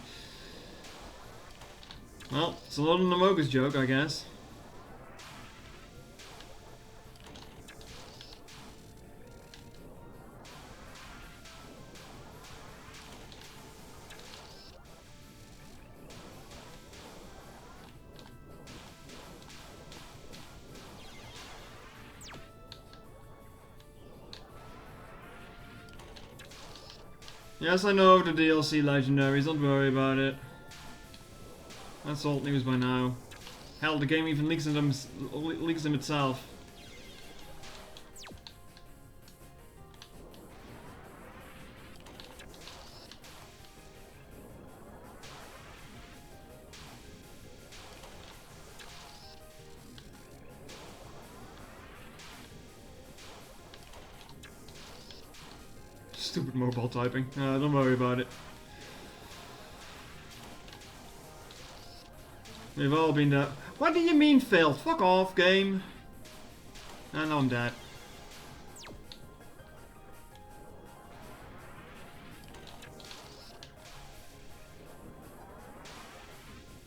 Well, it's a lot of the Mogus joke, I guess. Yes, I know the DLC legendaries, don't worry about it. That's old news by now. Hell, the game even leaks them itself. Stupid mobile typing. Don't worry about it. We've all been there. What do you mean failed? Fuck off, game. And I'm dead.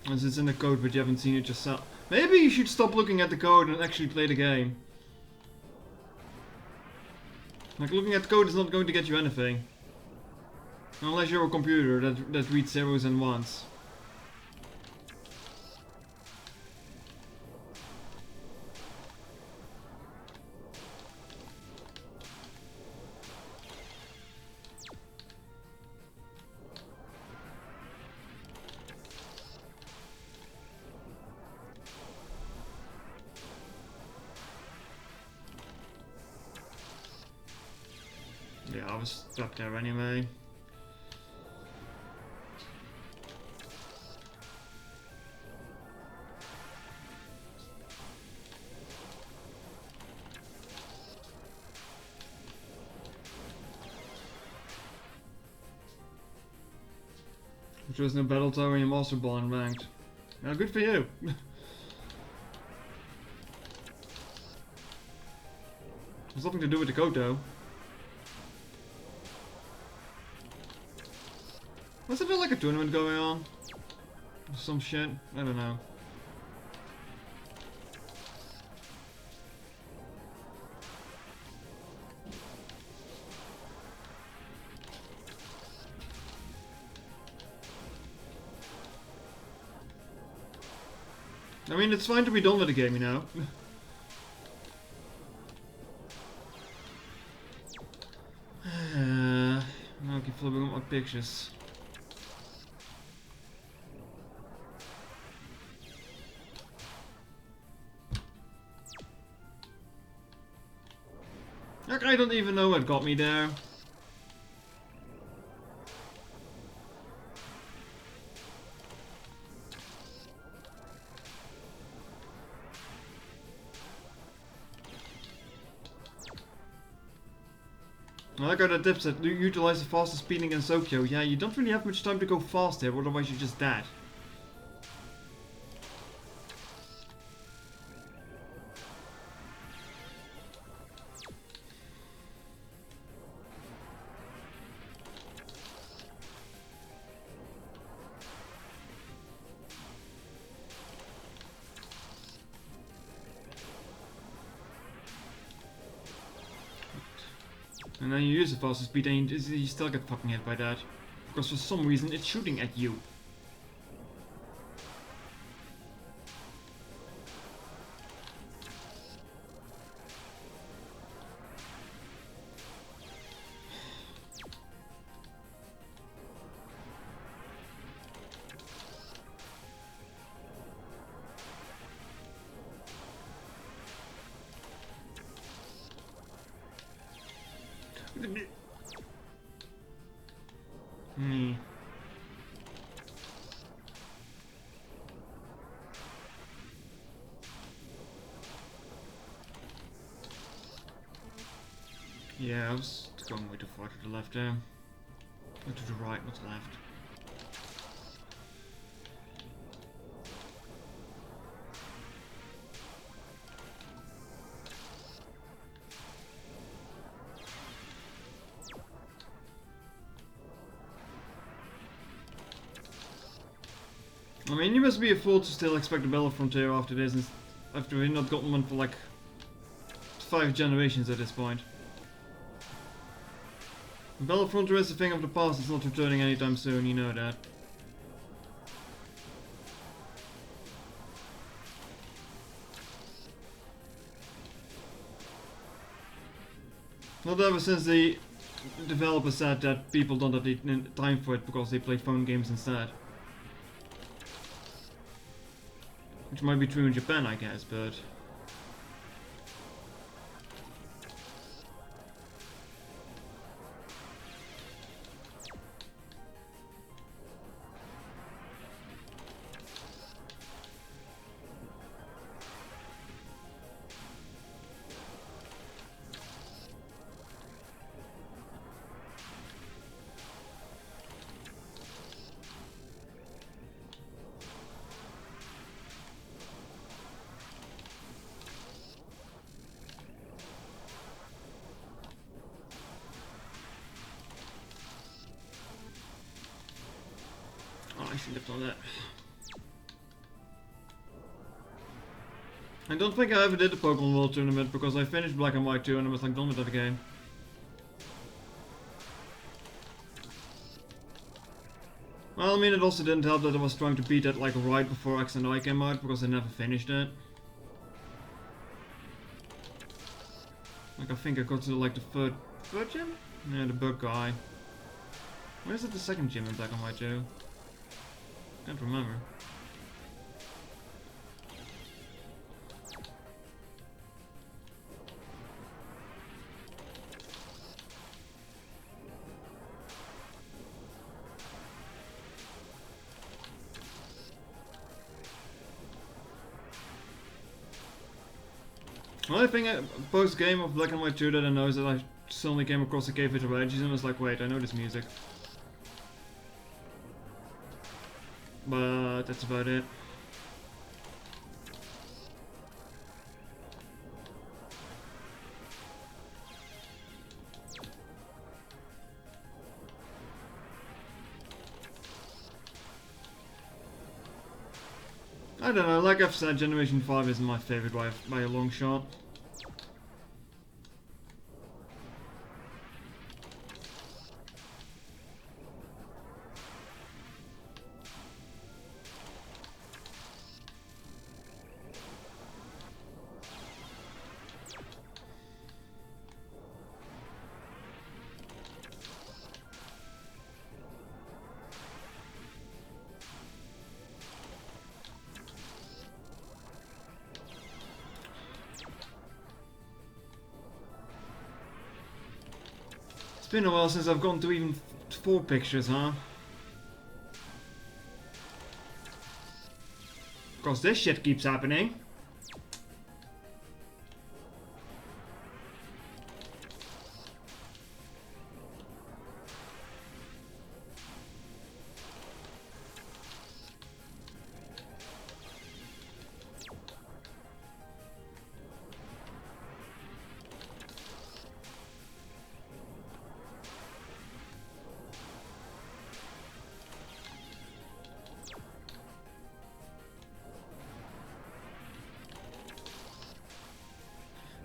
As it's in the code, but you haven't seen it yourself. Maybe you should stop looking at the code and actually play the game. Like, looking at the code is not going to get you anything. Unless you're a computer that reads zeros and ones. Yeah, I was stuck there anyway. Which was no battle tower in Master Ball and ranked. Now, good for you. There's nothing to do with the code though. Wasn't there like a tournament going on? Or some shit? I don't know. I mean, it's fine to be done with the game, you know. Now I keep flipping up my pictures. Like, I don't even know what got me there. I like how that tip said, utilize the fastest speed against Tokyo. Yeah, you don't really have much time to go fast here, otherwise you're just dead. And then you use the fastest speed and you still get fucking hit by that. Because for some reason it's shooting at you. Hmm. Yeah, I was going way too far to the left there. Or to the right, not the left. I mean, you must be a fool to still expect a Battle Frontier after this, and after we've not gotten one for like 5 generations at this point. Battle Frontier is a thing of the past, it's not returning anytime soon, you know that. Not ever since the developer said that people don't have the time for it because they play phone games instead. Which might be true in Japan, I guess, but... I should have done that. I don't think I ever did the Pokemon World Tournament because I finished Black and White 2 and I was like done with that game. Well, I mean, it also didn't help that I was trying to beat it like right before X and Y came out because I never finished it. Like, I think I got to like the third gym? Yeah, the bug guy. Where's it the second gym in Black and White 2? Can't remember. The only thing post game of Black and White 2 that I know is that I suddenly came across a cave with Regis and was like, wait, I know this music. But that's about it. I don't know, like I've said, Generation 5 isn't my favorite by a long shot. It's been a while since I've gone to even 4 pictures, huh? Cause this shit keeps happening.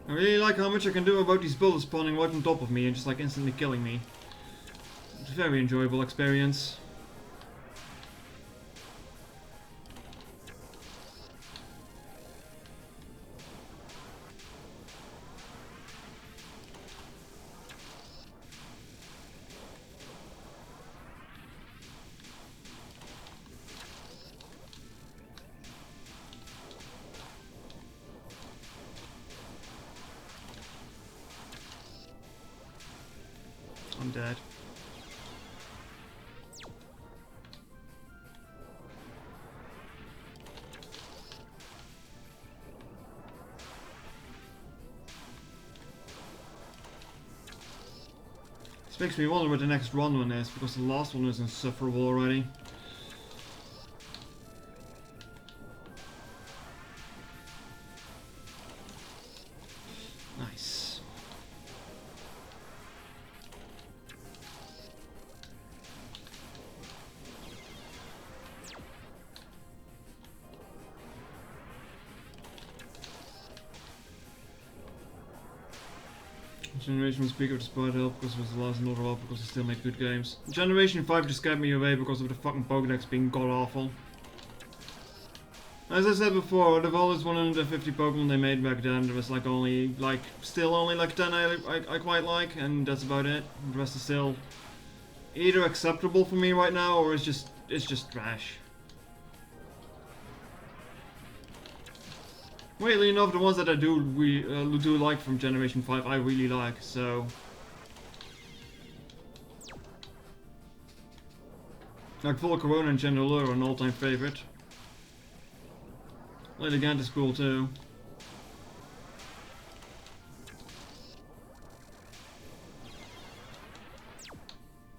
I really like how much I can do about these bullets spawning right on top of me and just like instantly killing me. It's a very enjoyable experience. I'm dead. This makes me wonder what the next run one is, because the last one was insufferable already. Nice. Generation was bigger despite help because it was the last and not help because it still made good games. Generation 5 just scared me away because of the fucking Pokédex being god awful. As I said before, the all those 150 Pokemon they made back then, there was like only, like, still only like 10 I quite like, and that's about it. The rest is still either acceptable for me right now, or it's just trash. Weirdly enough, the ones that I do like from Generation 5, I really like, so... Like Volcarona and Chandelure are an all-time favorite. Elegant is cool too.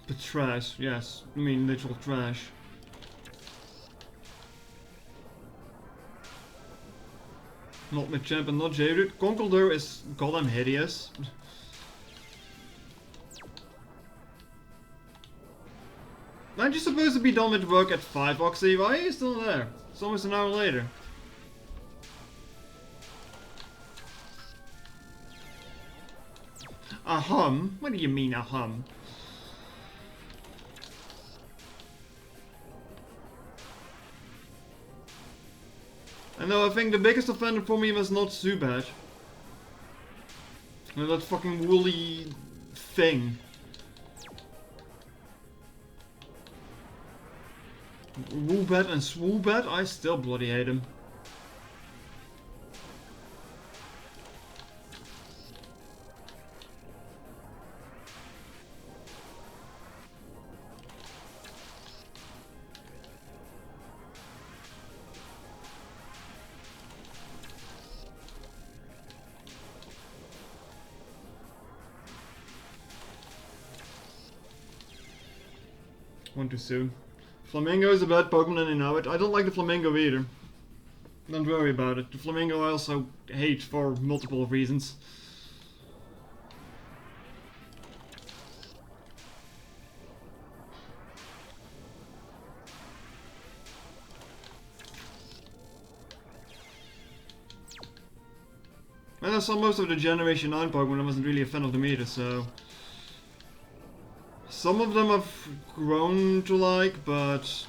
But trash, yes. I mean, literal trash. Not Machamp and not Jaded. Conkeldurr is goddamn hideous. Aren't you supposed to be done with work at 5, Oxy? Why are you still there? It's almost an hour later. A hum? What do you mean a hum? I know, I think the biggest offender for me was not Zubat. That fucking woolly thing. Woobat and Swoobat, I still bloody hate him. One too soon. Flamingo is a bad Pokemon and I know it. I don't like the Flamingo either. Don't worry about it. The Flamingo I also hate for multiple reasons. And I saw most of the Generation 9 Pokemon, I wasn't really a fan of them either, so... Some of them I've grown to like, but...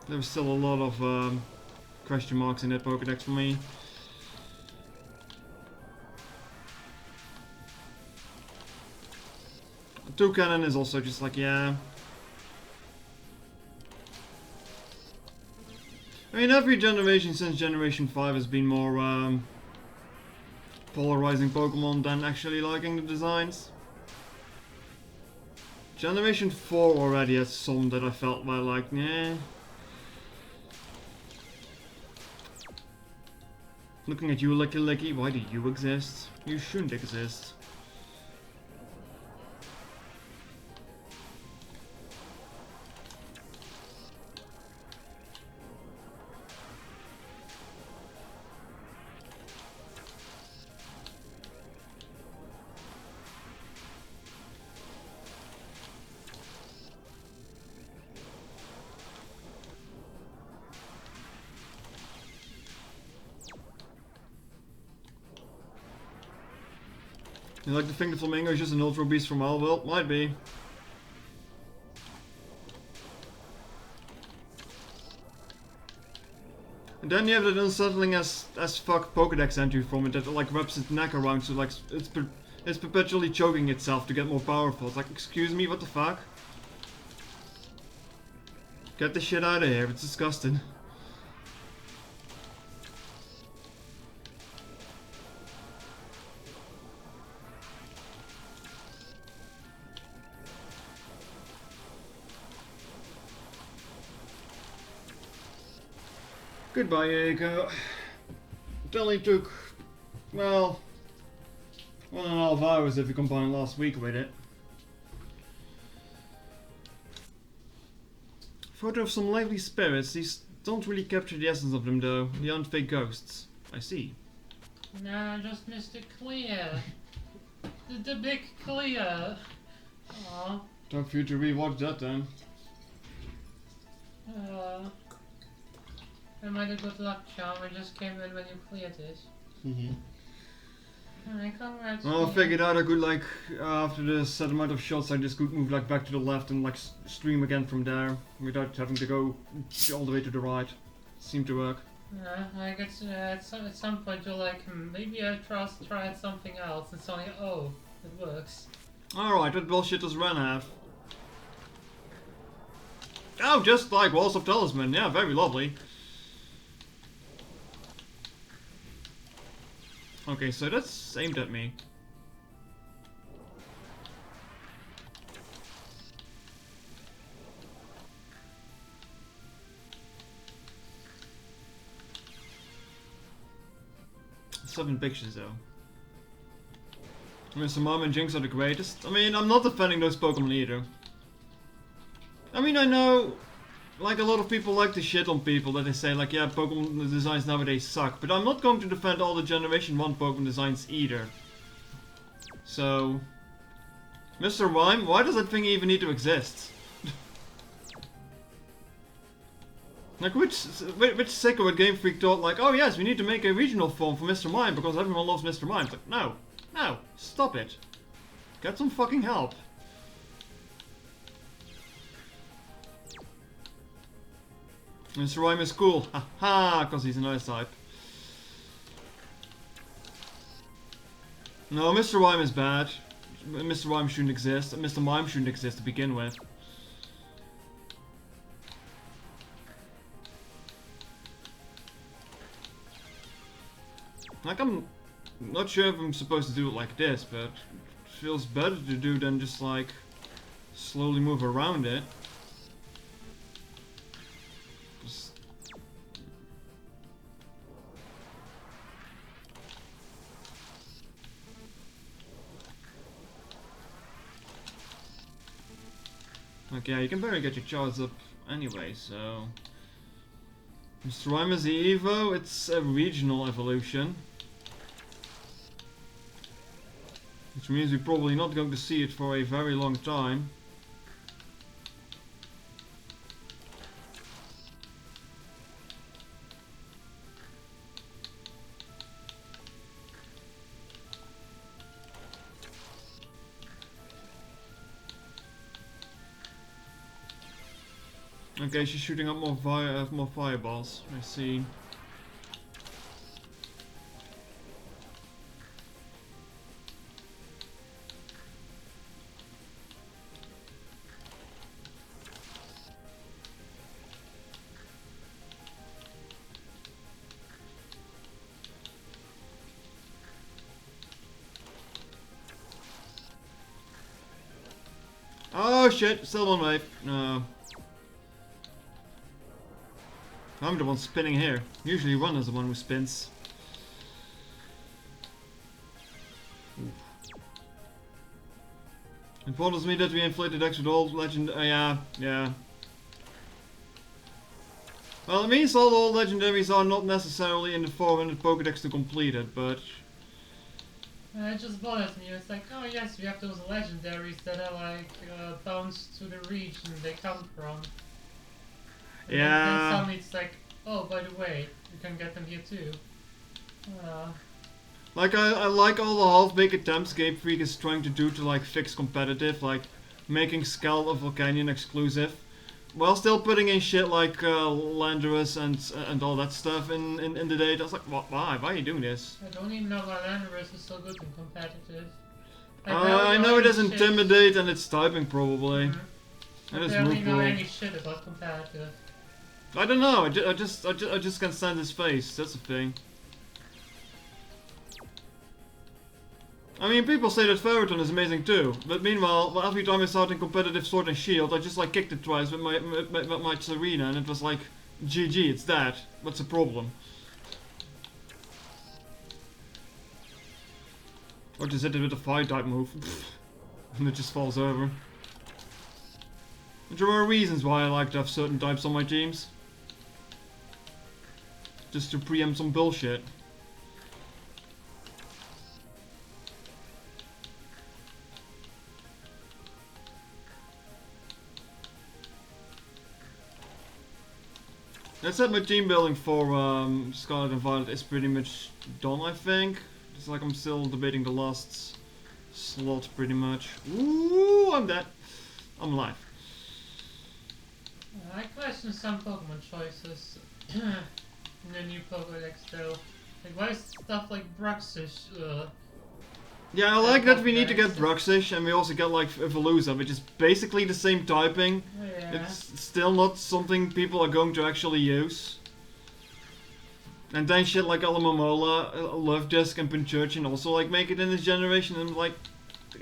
there's still a lot of question marks in that Pokédex for me. Toucannon is also just like, yeah. I mean, every generation since Generation 5 has been more polarizing Pokemon than actually liking the designs. Generation 4 already had some that I felt were like, yeah. Looking at you, Licky Licky, why do you exist? You shouldn't exist. You like to think the Flamingo is just an Ultra Beast from Wild? Might be. And then you have that unsettling as fuck Pokédex entry from it that like wraps its neck around, so like it's perpetually choking itself to get more powerful. It's like, excuse me, what the fuck? Get the shit out of here, it's disgusting. Goodbye, Eiko. It only took, well, 1.5 hours if you combine last week with it. Photo of some lively spirits. These don't really capture the essence of them though. They aren't fake ghosts. I see. No, just Mr. Clear. The big Clear. Aww. Time for you to rewatch that then. Am I the good luck charm? I just came in when you cleared it. Alright, congrats. Well, I figured out I could like, after the set amount of shots I just could move like back to the left and like stream again from there without having to go all the way to the right. Seemed to work. I guess at some point you're like, maybe I tried something else, and suddenly, oh, it works. Alright, what bullshit does Ren have? Oh, just like Walls of Talisman, yeah, very lovely. Okay, so that's aimed at me. Seven pictures though. Mr. Mime and Jinx are the greatest. I mean, I'm not defending those Pokemon either. I mean, I know, like, a lot of people like to shit on people that they say, like, yeah, Pokemon designs nowadays suck. But I'm not going to defend all the Generation 1 Pokemon designs either. So, Mr. Mime, why does that thing even need to exist? Like, which sicko at Game Freak thought, like, oh yes, we need to make a regional form for Mr. Mime because everyone loves Mr. Mime. It's like, no. No, stop it. Get some fucking help. Mr. Rhyme is cool. Haha, because he's an ice type. No, Mr. Rhyme is bad. Mr. Rhyme shouldn't exist. Mr. Mime shouldn't exist to begin with. Like, I'm not sure if I'm supposed to do it like this, but it feels better to do than just like slowly move around it. Okay, yeah, you can barely get your charge up anyway, so... Mr. Rhyme is the Evo, it's a regional evolution. Which means we're probably not going to see it for a very long time. Okay, she's shooting up more fireballs. I see. Oh shit, still on wave. No. I'm the one spinning here. Usually Run is the one who spins. Oof. It bothers me that we inflated X with all legend. Yeah. Well, it means all the old legendaries are not necessarily in the 400 Pokédex to complete it, but... It just bothers me. It's like, oh yes, we have those legendaries that are like bound to the region they come from. And then suddenly it's like, oh, by the way, you can get them here too. Like, I like all the half-baked attempts Game Freak is trying to do to like fix competitive, like making Skull of Volcanion exclusive, while still putting in shit like Landorus and all that stuff in the data. I was like, why are you doing this? I don't even know why Landorus is so good in competitive. I know it is Intimidate and it's typing probably. I don't know any shit about competitive. I don't know. I just can't stand his face. That's the thing. I mean, people say that Ferroton is amazing too, but meanwhile, every time I start in competitive Sword and Shield, I just like kicked it twice with my Serena, and it was like, GG, it's that. What's the problem? Or just hit it with a fire type move, and it just falls over. There are reasons why I like to have certain types on my teams. Just to preempt some bullshit. That said, my team building for Scarlet and Violet is pretty much done, I think. It's like I'm still debating the last slot pretty much. Ooh, I'm dead. I'm alive. I question some Pokemon choices in the new Pokédex though. Like, why is stuff like Bruxish? Yeah, I like that we need to get Bruxish and we also get like Veluza, which is basically the same typing. Yeah. It's still not something people are going to actually use. And then shit like Alamomola, Love Disc, and Pinchurchin also like make it in this generation, and like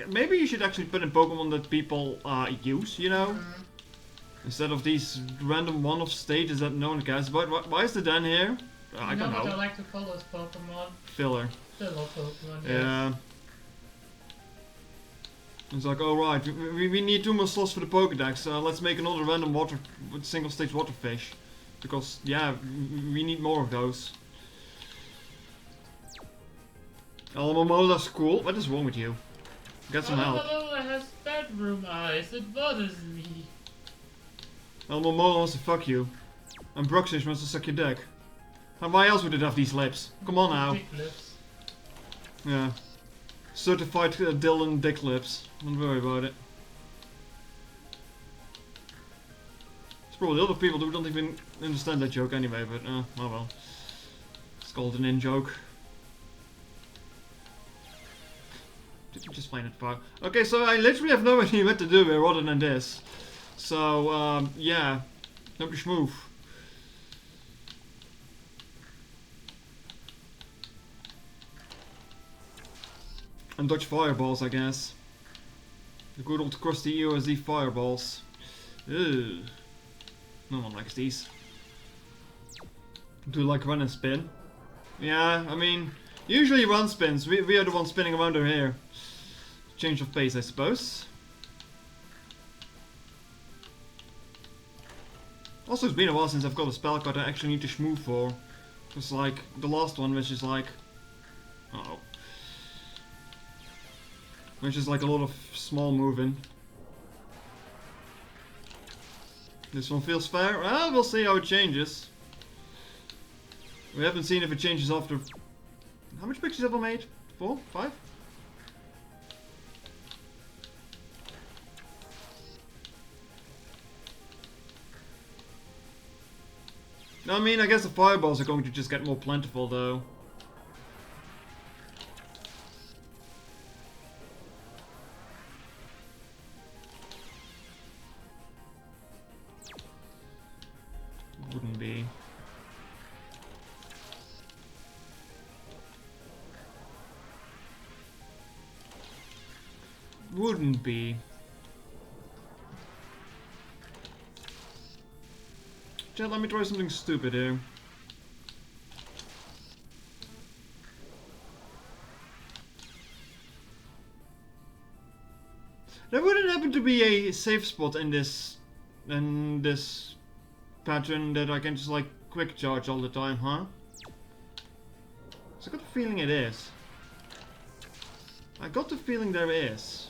maybe you should actually put in Pokemon that people use, you know? Instead of these random one-off stages that no one cares about. Why is the Den here? I don't know. What I like to call those Pokemon? Filler. Filler Pokemon, yes. Yeah. It's like, alright, we need 2 more slots for the Pokedex, let's make another random single stage water fish. Because, yeah, we need more of those. Alamomola's cool. What is wrong with you? Get some help. Alamomola has bedroom eyes, it bothers me. Alamomola wants to fuck you. And Bruxish wants to suck your dick. And why else would it have these lips? Come on now. Dick lips. Yeah. Certified Dylan dick lips. Don't worry about it. There's probably other people who don't even understand that joke anyway, but oh well. It's called an in-joke. Did you just find it far? Okay, so I literally have no idea what to do here other than this. So, yeah. Don't be schmoof. And dodge fireballs, I guess. The good old crusty EOSD fireballs. Ugh. No one likes these. Do like run and spin? Yeah, I mean, usually run spins. We are the ones spinning around her here. Change of pace, I suppose. Also, it's been a while since I've got a spell card I actually need to schmoof for. It's like the last one, which is like... Uh-oh. Which is like a lot of small moving. This one feels fair. Well, we'll see how it changes. We haven't seen if it changes after... How much pictures have I made? 4? 5? I mean, I guess the fireballs are going to just get more plentiful though. Wouldn't be. Wouldn't be. Chat, let me try something stupid here. There wouldn't happen to be a safe spot in this pattern that I can just like quick charge all the time, huh? So I got the feeling it is. I got the feeling there is.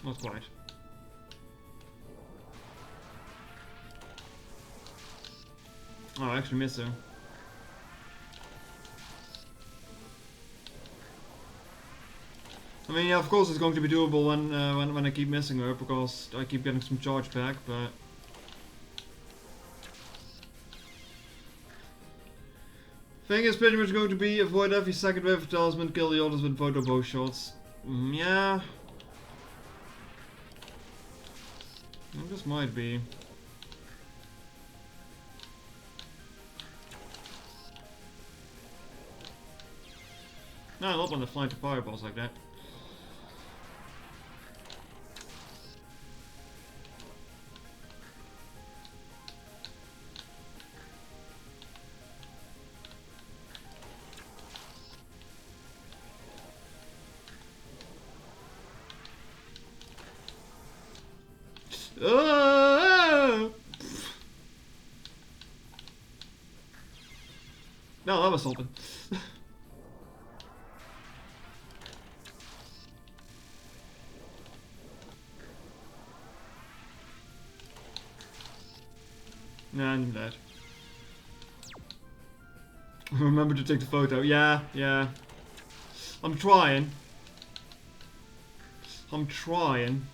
Not quite. Oh, I actually missed her. I mean, yeah, of course it's going to be doable when I keep missing her, because I keep getting some charge back, but... Thing is pretty much going to be avoid every second wave of talisman, kill the others with photo bow shots. Yeah. Well, this might be. No, I love when they fly into fireballs like that. No, that was something. Nah, I'm dead. Remember to take the photo. Yeah, yeah. I'm trying. I'm trying.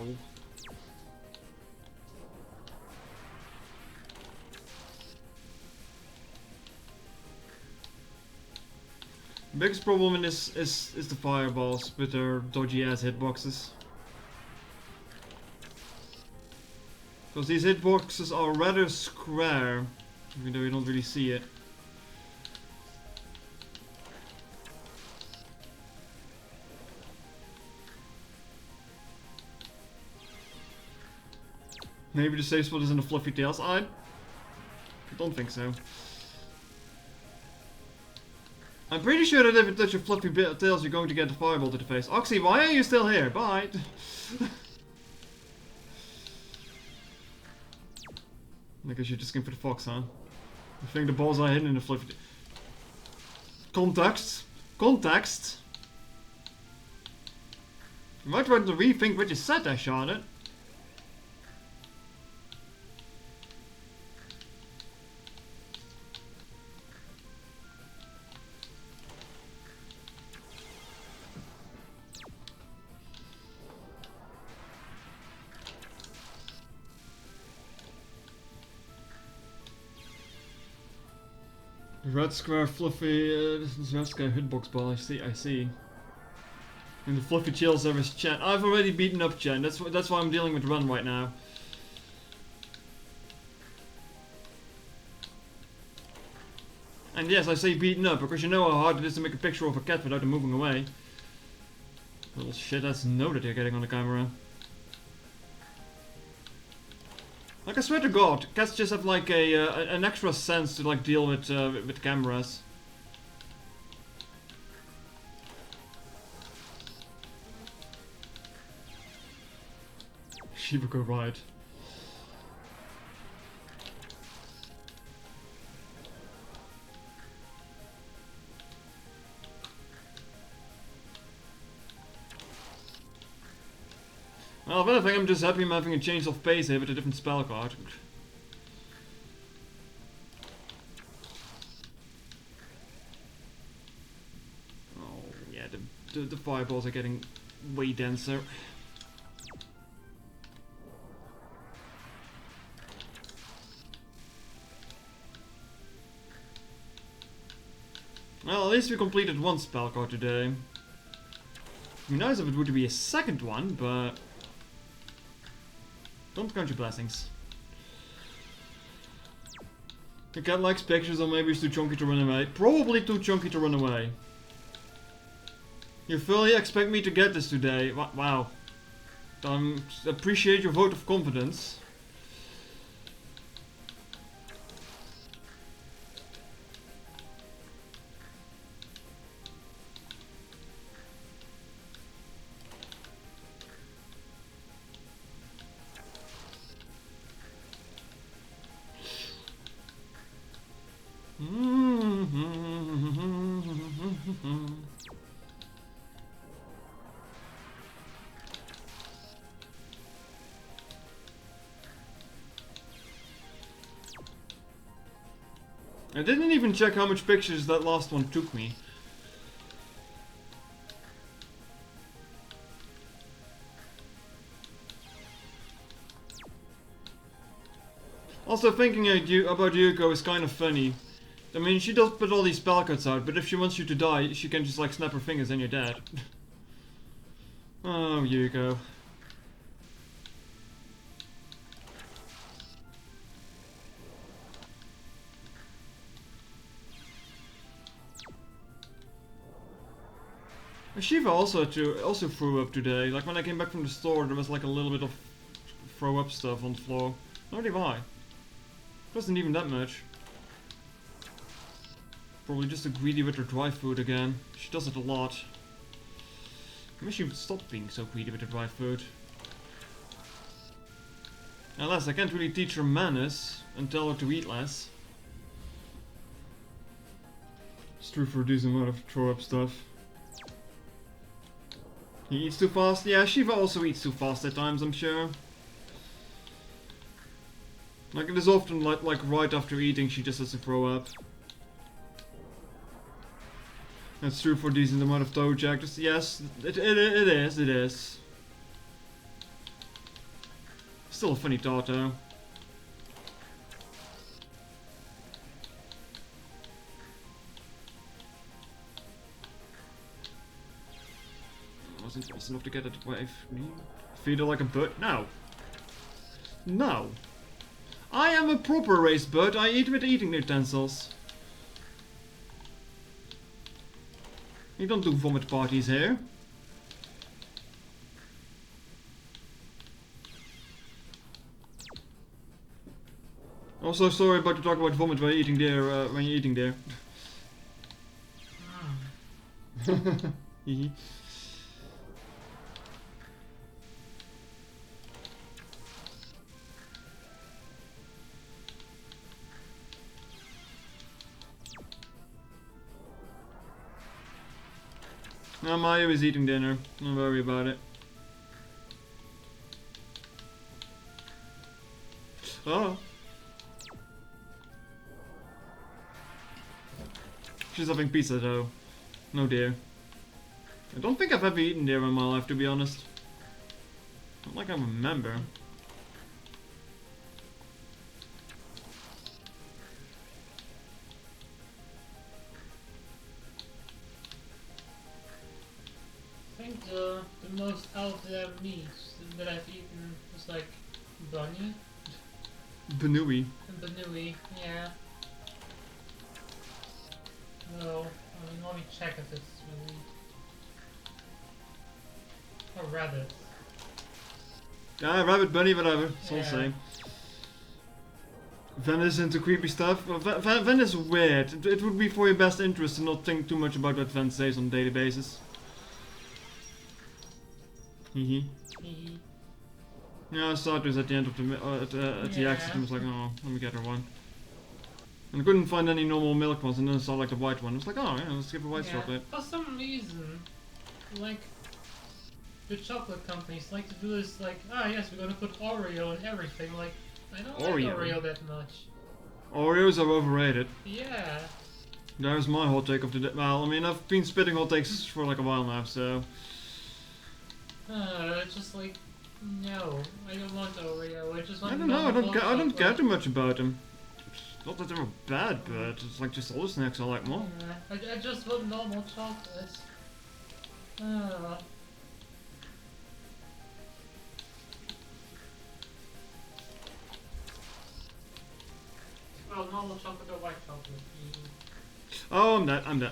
No. The biggest problem in this is the fireballs with their dodgy ass hitboxes. Because these hitboxes are rather square, even though you don't really see it. Maybe the safe spot is in the fluffy tails. I don't think so. I'm pretty sure that if you touch your fluffy tails, you're going to get the fireball to the face. Oxy, why are you still here? Bye. I guess you're just going for the fox, huh? I think the balls are hidden in the fluffy. Context. Context. You might want to rethink what you said there, Charlotte. Red square fluffy, this is red square hitbox ball, I see. And the fluffy tails there is Chen. I've already beaten up Chen, that's why I'm dealing with Run right now. And yes, I say beaten up, because you know how hard it is to make a picture of a cat without it moving away. Little shit, that's noted you're getting on the camera. Like, I swear to God, cats just have like an extra sense to like deal with cameras. Shiva go right. Well, if anything, I'm just happy I'm having a change of pace here with a different spell card. Oh, yeah, the fireballs are getting way denser. Well, at least we completed one spell card today. It'd be nice if it would be a second one, but don't count your blessings. The cat likes pictures, or maybe it's too chunky to run away. Probably too chunky to run away. You fully expect me to get this today? Wow. Appreciate your vote of confidence. I didn't even check how much pictures that last one took me. Also, thinking about Yuko is kind of funny. I mean, she does put all these spell cards out, but if she wants you to die, she can just like snap her fingers and you're dead. Oh, Yuko. Shiva also threw up today. Like when I came back from the store, there was like a little bit of throw up stuff on the floor. Not really why. It wasn't even that much. Probably just a greedy with her dry food again. She does it a lot. I wish she would stop being so greedy with her dry food. Alas, I can't really teach her manners and tell her to eat less. It's true for a decent amount of throw up stuff. He eats too fast? Yeah, Shiva also eats too fast at times, I'm sure. Like, it is often like right after eating she just has to throw up. That's true for a decent amount of toe jackers. Yes, it is. Still a funny thought though. Wasn't fast enough to get it away. Feed her like a bird? No. No. I am a proper race bird. I eat with eating utensils. You don't do vomit parties here. Also, sorry about to talk about vomit when eating there. When you're eating there. No, Maya is eating dinner. Don't worry about it. Oh. She's having pizza though. No dear. I don't think I've ever eaten there in my life, to be honest. Not like I remember. I think the most out there meat that I've eaten was like bunny. Banui. Banui, yeah. No, I mean, let me check if it's really... Or rabbit. Ah, rabbit, bunny, whatever. It's all the Yeah. same. Ven is into creepy stuff. Well, Ven is weird. It would be for your best interest to not think too much about what Ven says on a daily basis. Hehe. Hee. Yeah, I saw it was at the end of the Yeah. exit and was like, oh, let me get her one. And I couldn't find any normal milk ones, and then I saw like the white one. I was like, oh yeah, let's give a white chocolate. For some reason, like, the chocolate companies like to do this, like, ah yes, we're gonna put Oreo in everything. Like, I don't Oreo? like Oreo that much. Oreos are overrated. Yeah. There's my hot take of the day. Well, I mean, I've been spitting hot takes for like a while now, so... It's just like, no, I don't want Oreo. I just want. I don't know, I don't care chocolate. too much about them. Not that they were bad, but it's like just all the snacks I like more. I just want normal chocolate. Well, normal chocolate or white chocolate. Oh, I'm dead.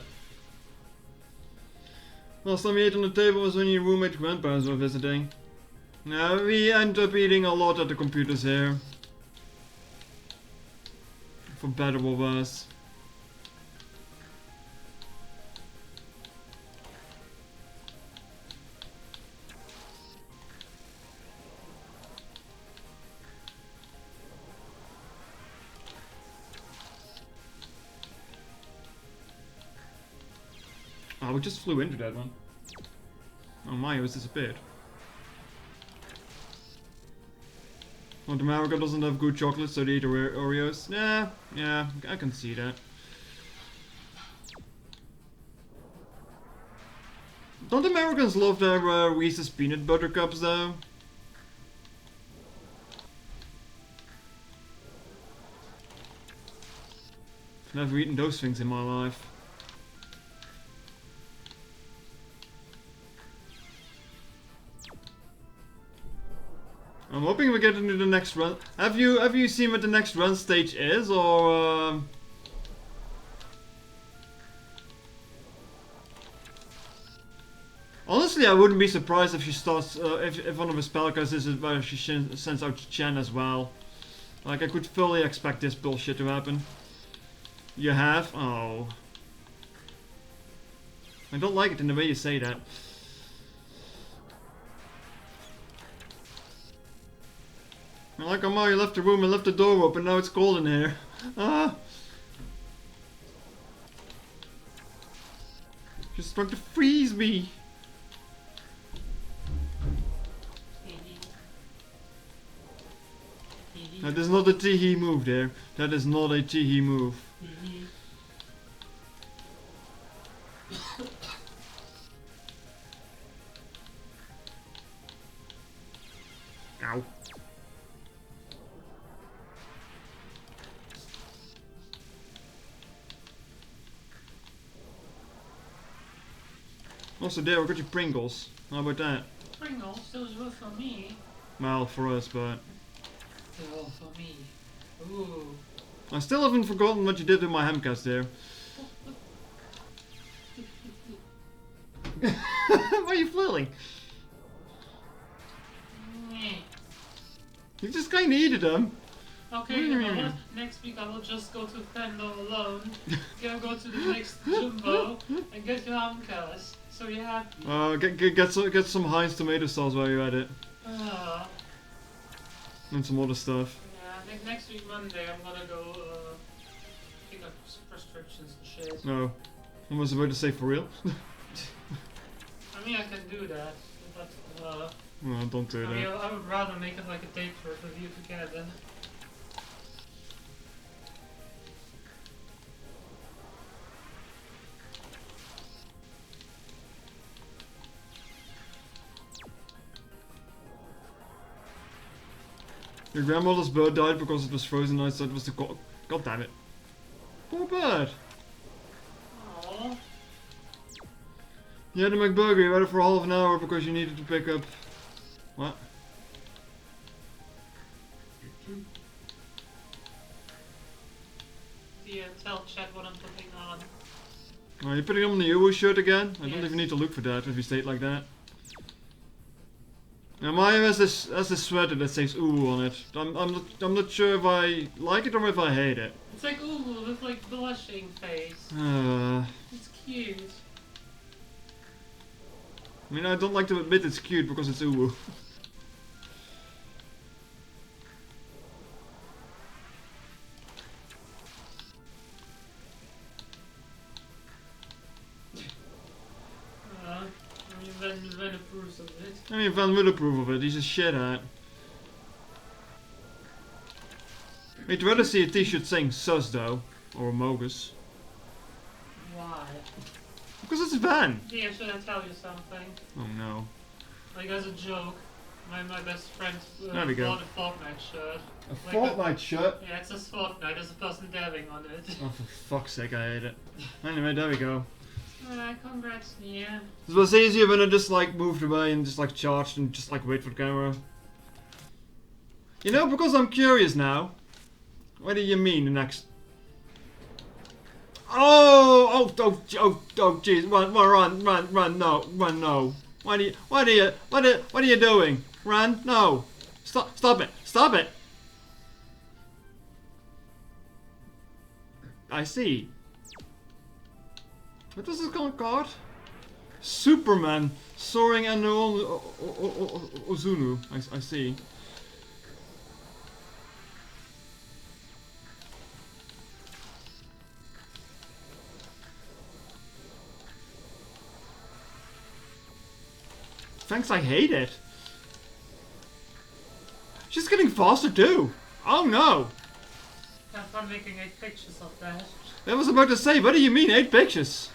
Last time we ate on the table was when your roommate grandparents were visiting. Now we end up eating a lot at the computers here. For better or worse. Oh, we just flew into that one. Oh, Mayo's disappeared. North America doesn't have good chocolate, so they eat Oreos. Yeah, I can see that. Don't Americans love their Reese's peanut butter cups, though? I've never eaten those things in my life. I'm hoping we get into the next run. Have you seen what the next run stage is, or? Honestly, I wouldn't be surprised if she starts. If one of the spellcasts is where she sends out Chen as well. Like I could fully expect this bullshit to happen. You have? Oh. I don't like it in the way you say that. I'm like, oh, you left the room and left the door open, now it's cold in here. Ah! Just trying to freeze me! That is not a Teehee move there. That is not a Teehee move. Ow. Also there, we got your Pringles. How about that? Pringles, those were for me. Well, for us, but... They're all for me. Ooh. I still haven't forgotten what you did with my hamcast there. Why are you flailing? You just kinda needed them. Okay, you know what? Next week I will just go to Fendo alone, go to the next Jumbo, and get your Hamkas. So you're happy. Get some Heinz tomato sauce while you're at it. And some other stuff. Yeah, next week Monday I'm gonna go pick up some prescriptions and shit. No. I was about to say for real. I mean I can do that, but No, don't do I mean, that. I would rather make it like a date trip with you together. Your grandmother's bird died because it was frozen outside. It was the god damn it. Poor bird. Aww. You had to make burger, you waited for half an hour because you needed to pick up... What? Yeah, tell chat what I'm putting on. Are you putting on the Touhou shirt again? I Yes. don't even need to look for that if you say it like that. Now Maya has this sweater that says ooh on it. I'm not sure if I like it or if I hate it. It's like ooh with like blushing face. It's cute. I mean, I don't like to admit it's cute because it's ooh. I mean, Van approves of it. I mean, Van would approve of it. He's a shithead. I'd rather see a t-shirt saying sus though, or a Mogus. Why? Because it's Van. Yeah, should I tell you something? Oh no. Like as a joke, my best friend There we go. bought a Fortnite shirt. A Like Fortnite shirt? Yeah, it says Fortnite, there's a person dabbing on it. Oh, for fuck's sake, I hate it. Anyway, there we go. Congrats, yeah. It was easier when I just like moved away and just like charged and just like wait for the camera. You know, because I'm curious now. What do you mean the next? Oh, jeez, run, no. What are you doing? Run, no. Stop it. I see. What was this called? Superman soaring and Ozunu. I see. Thanks, I hate it. She's getting faster too. Oh no. Have fun making 8 pictures of that. I was about to say, what do you mean 8 pictures?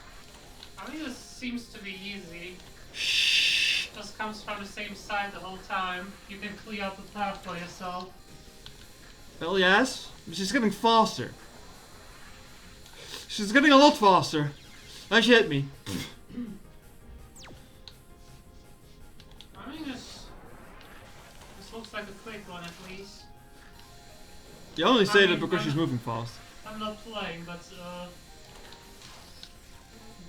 I mean, this seems to be easy. Shh. Just comes from the same side the whole time. You can clear out the path for yourself. Well, yes, but she's getting faster. She's getting a lot faster. And she hit me. I mean, this looks like a quick one at least. You only say that mean, because she's moving fast. I'm not playing, but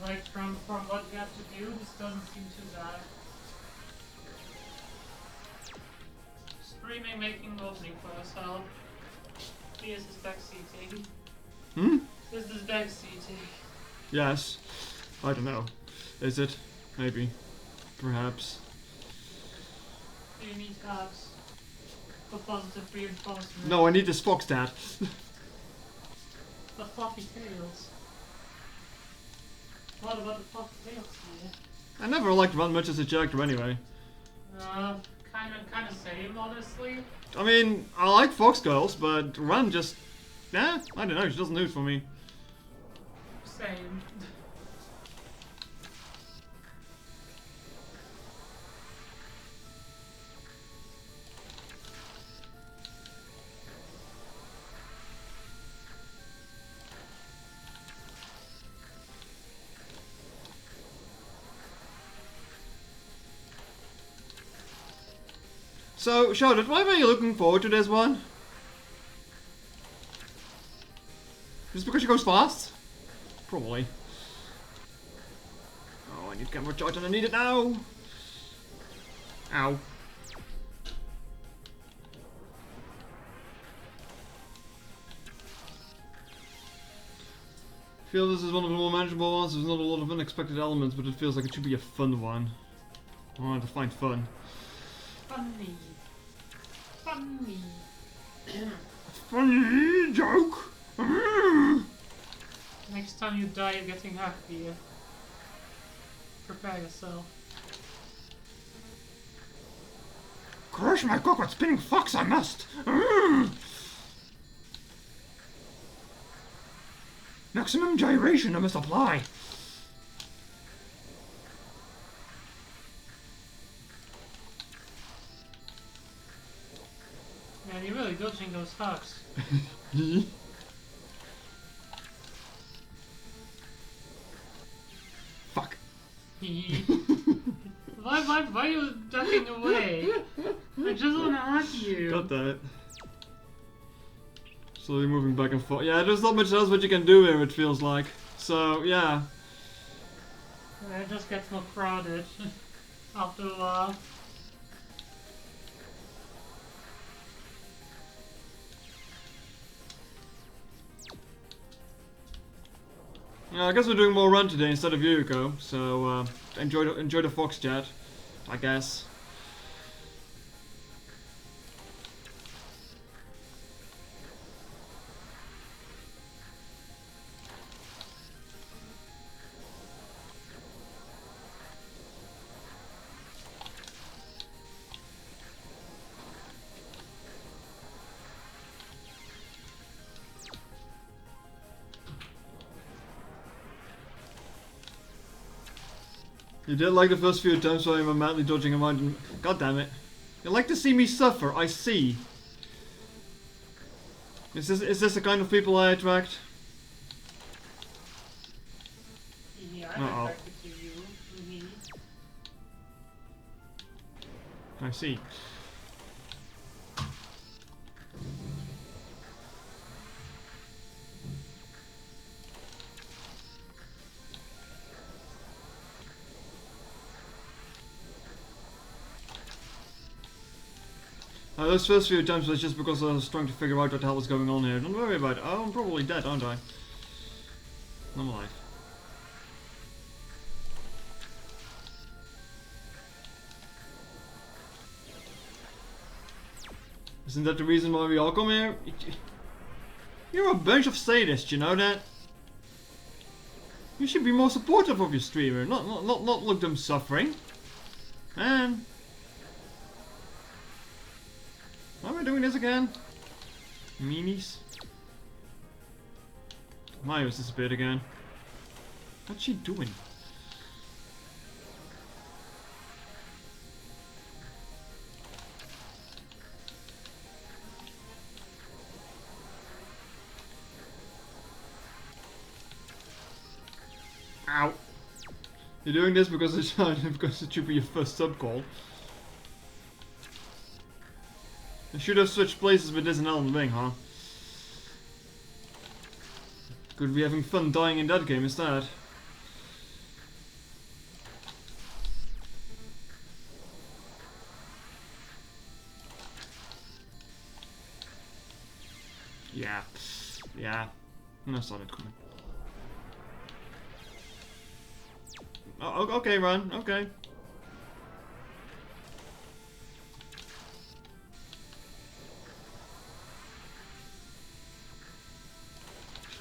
like from what you have to do, this doesn't seem too bad. Streaming, making opening for yourself. This is backseating. This is backseating. Yes. I don't know. Is it? Maybe. Perhaps. Do you need cards for positive reinforcement? No, I need this fox dad. The fluffy tails. What about the fluffy tails here? I never liked Van much as a character anyway. Kind of same, honestly. I mean, I like fox girls, but Ran just... Yeah, I don't know, she doesn't do it for me. Same. So, Charlotte, why were you looking forward to this one? Just because she goes fast? Probably. Oh, I need to get more charge and I need it now! Ow. I feel this is one of the more manageable ones. There's not a lot of unexpected elements, but it feels like it should be a fun one. I want to find fun. Funny. Funny. Funny joke! Next time you die, you're getting happier. Prepare yourself. Crush my cock with spinning fox, I must! Maximum gyration I must apply. Man, you're really dodging those hooks. Fuck. Why are you ducking away? I just wanna hug you. Got that. Slowly moving back and forth. Yeah, there's not much else what you can do here, it feels like. So, yeah. It just gets more crowded after a while. Yeah, I guess we're doing more run today instead of Yuriko, so enjoy the fox chat, I guess. You did like the first few attempts where I'm madly dodging around and... God damn it. You like to see me suffer, I see. Is this the kind of people I attract? Yeah, I'm attracted to you. I see. Those first few attempts was just because I was trying to figure out what the hell was going on here. Don't worry about it. Oh, I'm probably dead, aren't I? I'm alive. Isn't that the reason why we all come here? You're a bunch of sadists, you know that? You should be more supportive of your streamer, not look them suffering. Man. Why am I doing this again? Meanies. Mayo's disappeared again. What's she doing? Ow. You're doing this because it should be your first sub call. I should have switched places with this and Elden Ring, huh? Could be having fun dying in that game instead. Yeah. Yeah. I saw that coming. Oh, okay, Ron. Okay.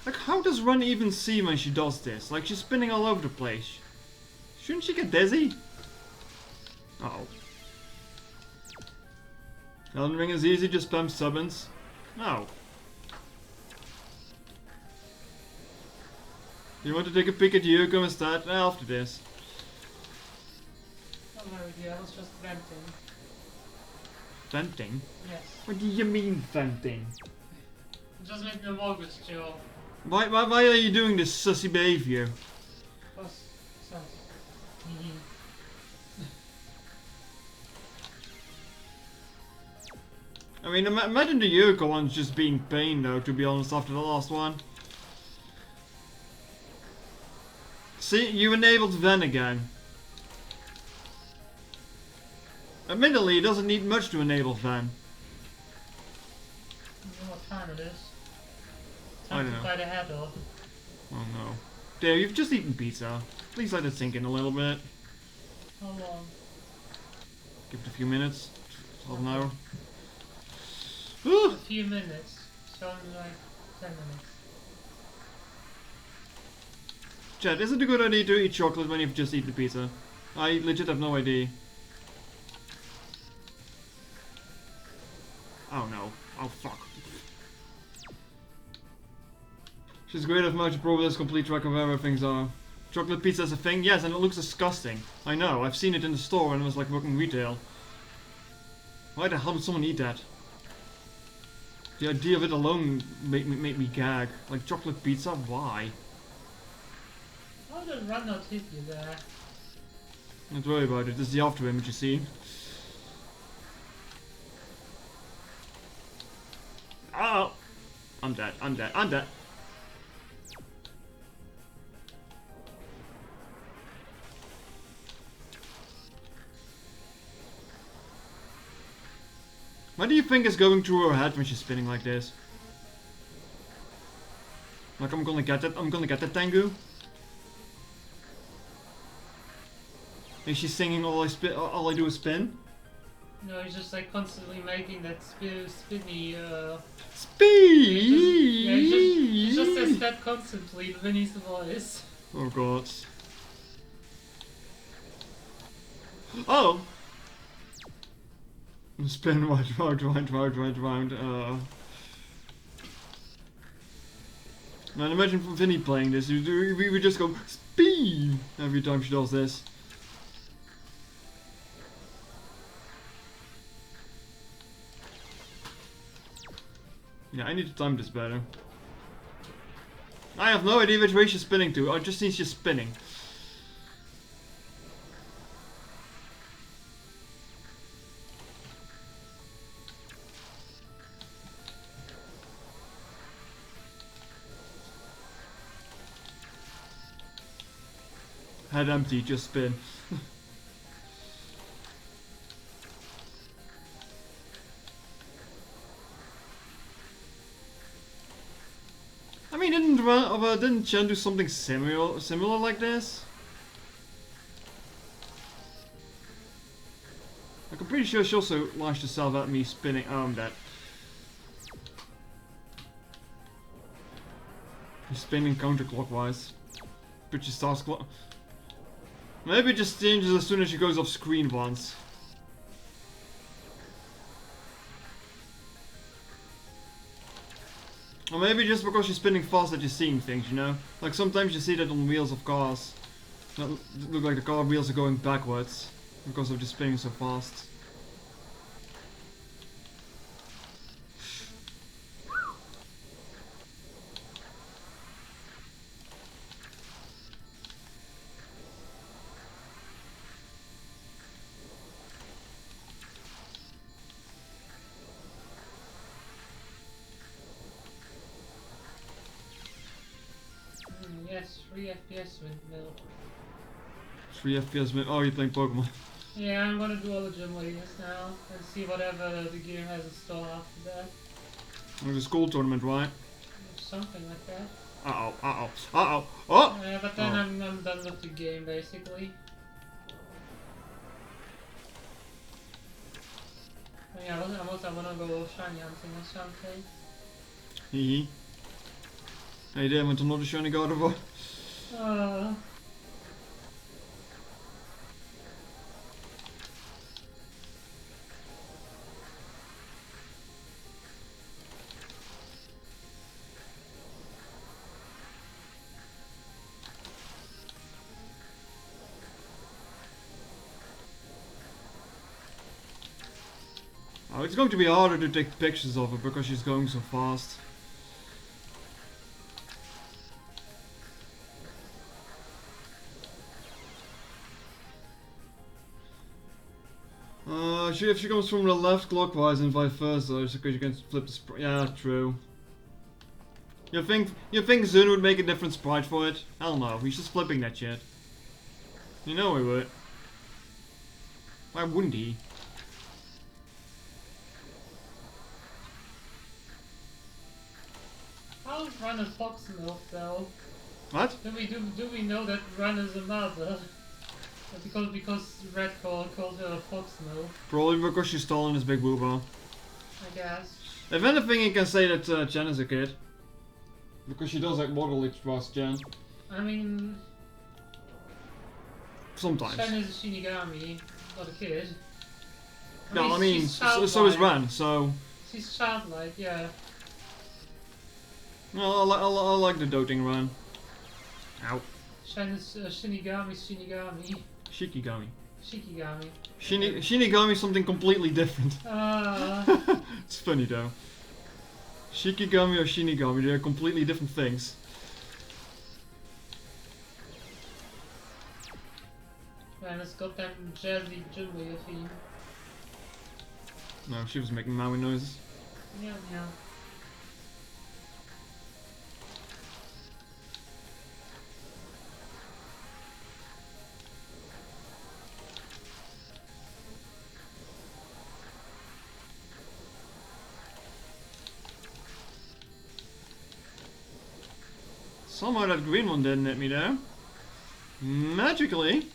Like, how does Run even see when she does this? Like, she's spinning all over the place. Shouldn't she get dizzy? Uh-oh. Elden Ring is easy, just spam summons. No. You want to take a peek at Yuriko instead? After this. Oh no, yeah, I was just venting. Venting? Yes. What do you mean venting? Just make the mortgage chill. Why are you doing this sussy behavior? Plus, sense. I mean, imagine the Yuriko ones just being pain though, to be honest, after the last one. See, you enabled Ven again. Admittedly, it doesn't need much to enable Ven. You know what time it is? I Time don't to know. bite a head off. Oh no. There, you've just eaten pizza. Please let it sink in a little bit. How long? Give it a few minutes. Half an hour. A few minutes. Sounds like 10 minutes. Chat, is it a good idea to eat chocolate when you've just eaten pizza? I legit have no idea. Oh no. Oh fuck. She's great at much probably has complete track of where things are. Chocolate pizza is a thing? Yes, and it looks disgusting. I know, I've seen it in the store and it was like working retail. Why the hell would someone eat that? The idea of it alone made me gag. Like chocolate pizza? Why? How did Run not hit you there? Don't worry about it, this is the after image you see. Oh! I'm dead, I'm dead, I'm dead. What do you think is going through her head when she's spinning like this? Like I'm gonna get that Tengu? Is she singing all I do is spin? No, he's just like constantly making that spinny, Speed! he just says that constantly when he's the voice. Oh god. Oh! Spin round. Now imagine Vinny playing this, we would just go speed every time she does this. Yeah, I need to time this better. I have no idea which way she's spinning to, I just think she's spinning. Head empty, just spin. I mean, didn't Chen do something similar like this? Like, I'm pretty sure she also launched herself at me spinning. Oh, I'm dead. She's spinning counterclockwise, but she starts Maybe it just changes as soon as she goes off screen once. Or maybe just because she's spinning fast that you're seeing things, you know? Like sometimes you see that on wheels of cars. That look like the car wheels are going backwards because of just spinning so fast. Yes, 3 FPS windmill. 3 FPS mid. Oh, you're playing Pokemon. Yeah, I'm gonna do all the gym leaders now and see whatever the game has in store after that. There's a school tournament, right? Something like that. Oh! Yeah, but then I'm done with the game basically. Oh, yeah, I wanna go shiny hunting or something. Hehe. Hey there, want er nog de shiny guard ervoor? Oh, it's going to be harder to take pictures of her because she's going so fast. If she comes from the left clockwise and vice versa, so you can flip the sprite. Yeah, true. You think Zun would make a different sprite for it? Hell no, he's just flipping that shit. You know he would. Why wouldn't he? How is Run a fox milk though? What? Do we know that Run is a mother? Because Red called her a fox milk. Probably because she's stolen his big booba. I guess. If anything, you can say that Jen is a kid. Because she does like mortally trust Jen. I mean, Sometimes. Chen is a Shinigami, not a kid. No, I mean, she's so is childlike. Ran, so... She's childlike, yeah. No, I like the doting Ran. Ow. Chen is Shinigami. Shikigami. Shikigami. Shinigami is something completely different. Uh, It's funny though. Shikigami or Shinigami, they're completely different things. man, it's got that jazzy Julia theme. No, she was making Maui noises. Yeah, yeah. Somehow that green one didn't hit me there. Magically.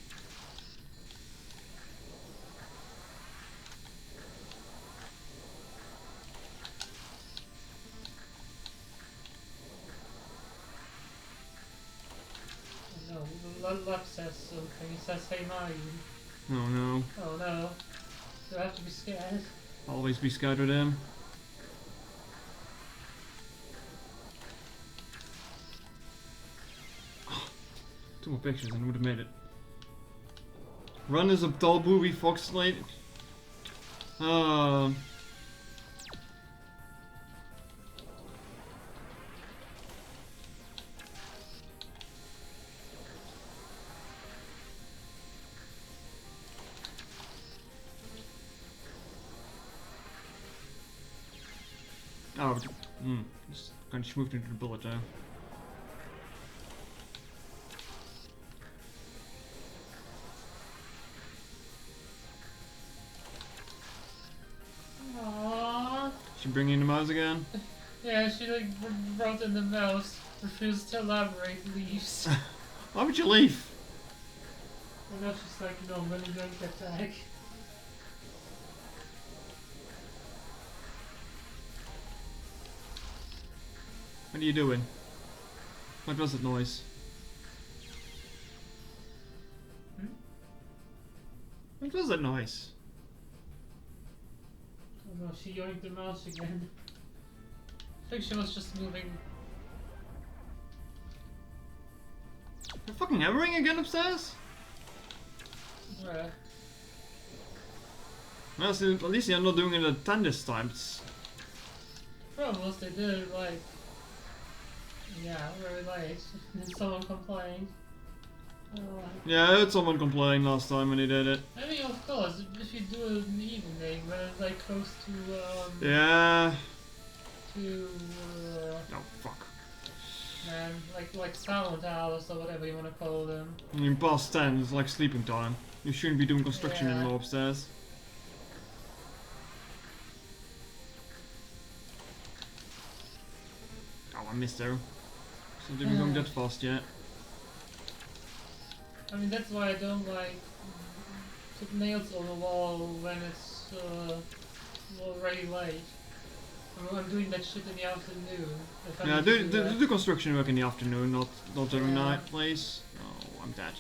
No, Luck says something. He says, hey, Mayu. Oh no. Oh no. Do I have to be scared? Always be scared with him. Two more pictures and I would have made it. Run is a tall booby fox slate. Oh, just kind of smoothed into the bullet there. Aww. She bringing the mouse again? Yeah, she like wrote in the mouse, refused to elaborate, leaves. Why would you leave? And now she's like, no, I'm gonna drink that tag. What are you doing? What was that noise? Hmm? What was that noise? Oh no, she yoinked the mouse again. I think she was just moving. You're fucking hammering again upstairs? Where? Well, see, at least I'm not doing it at 10 this time. Almost, they did it like. Yeah, very late. Then someone complained. Yeah, I heard someone complain last time when he did it. I mean, of course, if you do it in the evening, when it's like close to, Yeah. to, Oh, fuck. man, like silent hours or whatever you want to call them. I mean, past 10 is like sleeping time. You shouldn't be doing construction Yeah. anymore upstairs. Oh, I missed her. So didn't going that fast yet. I mean, that's why I don't like put nails on the wall when it's already late. I'm doing that shit in the afternoon. If I Yeah, need to do that. the construction work in the afternoon, not during Yeah. night, please. Oh, I'm dead.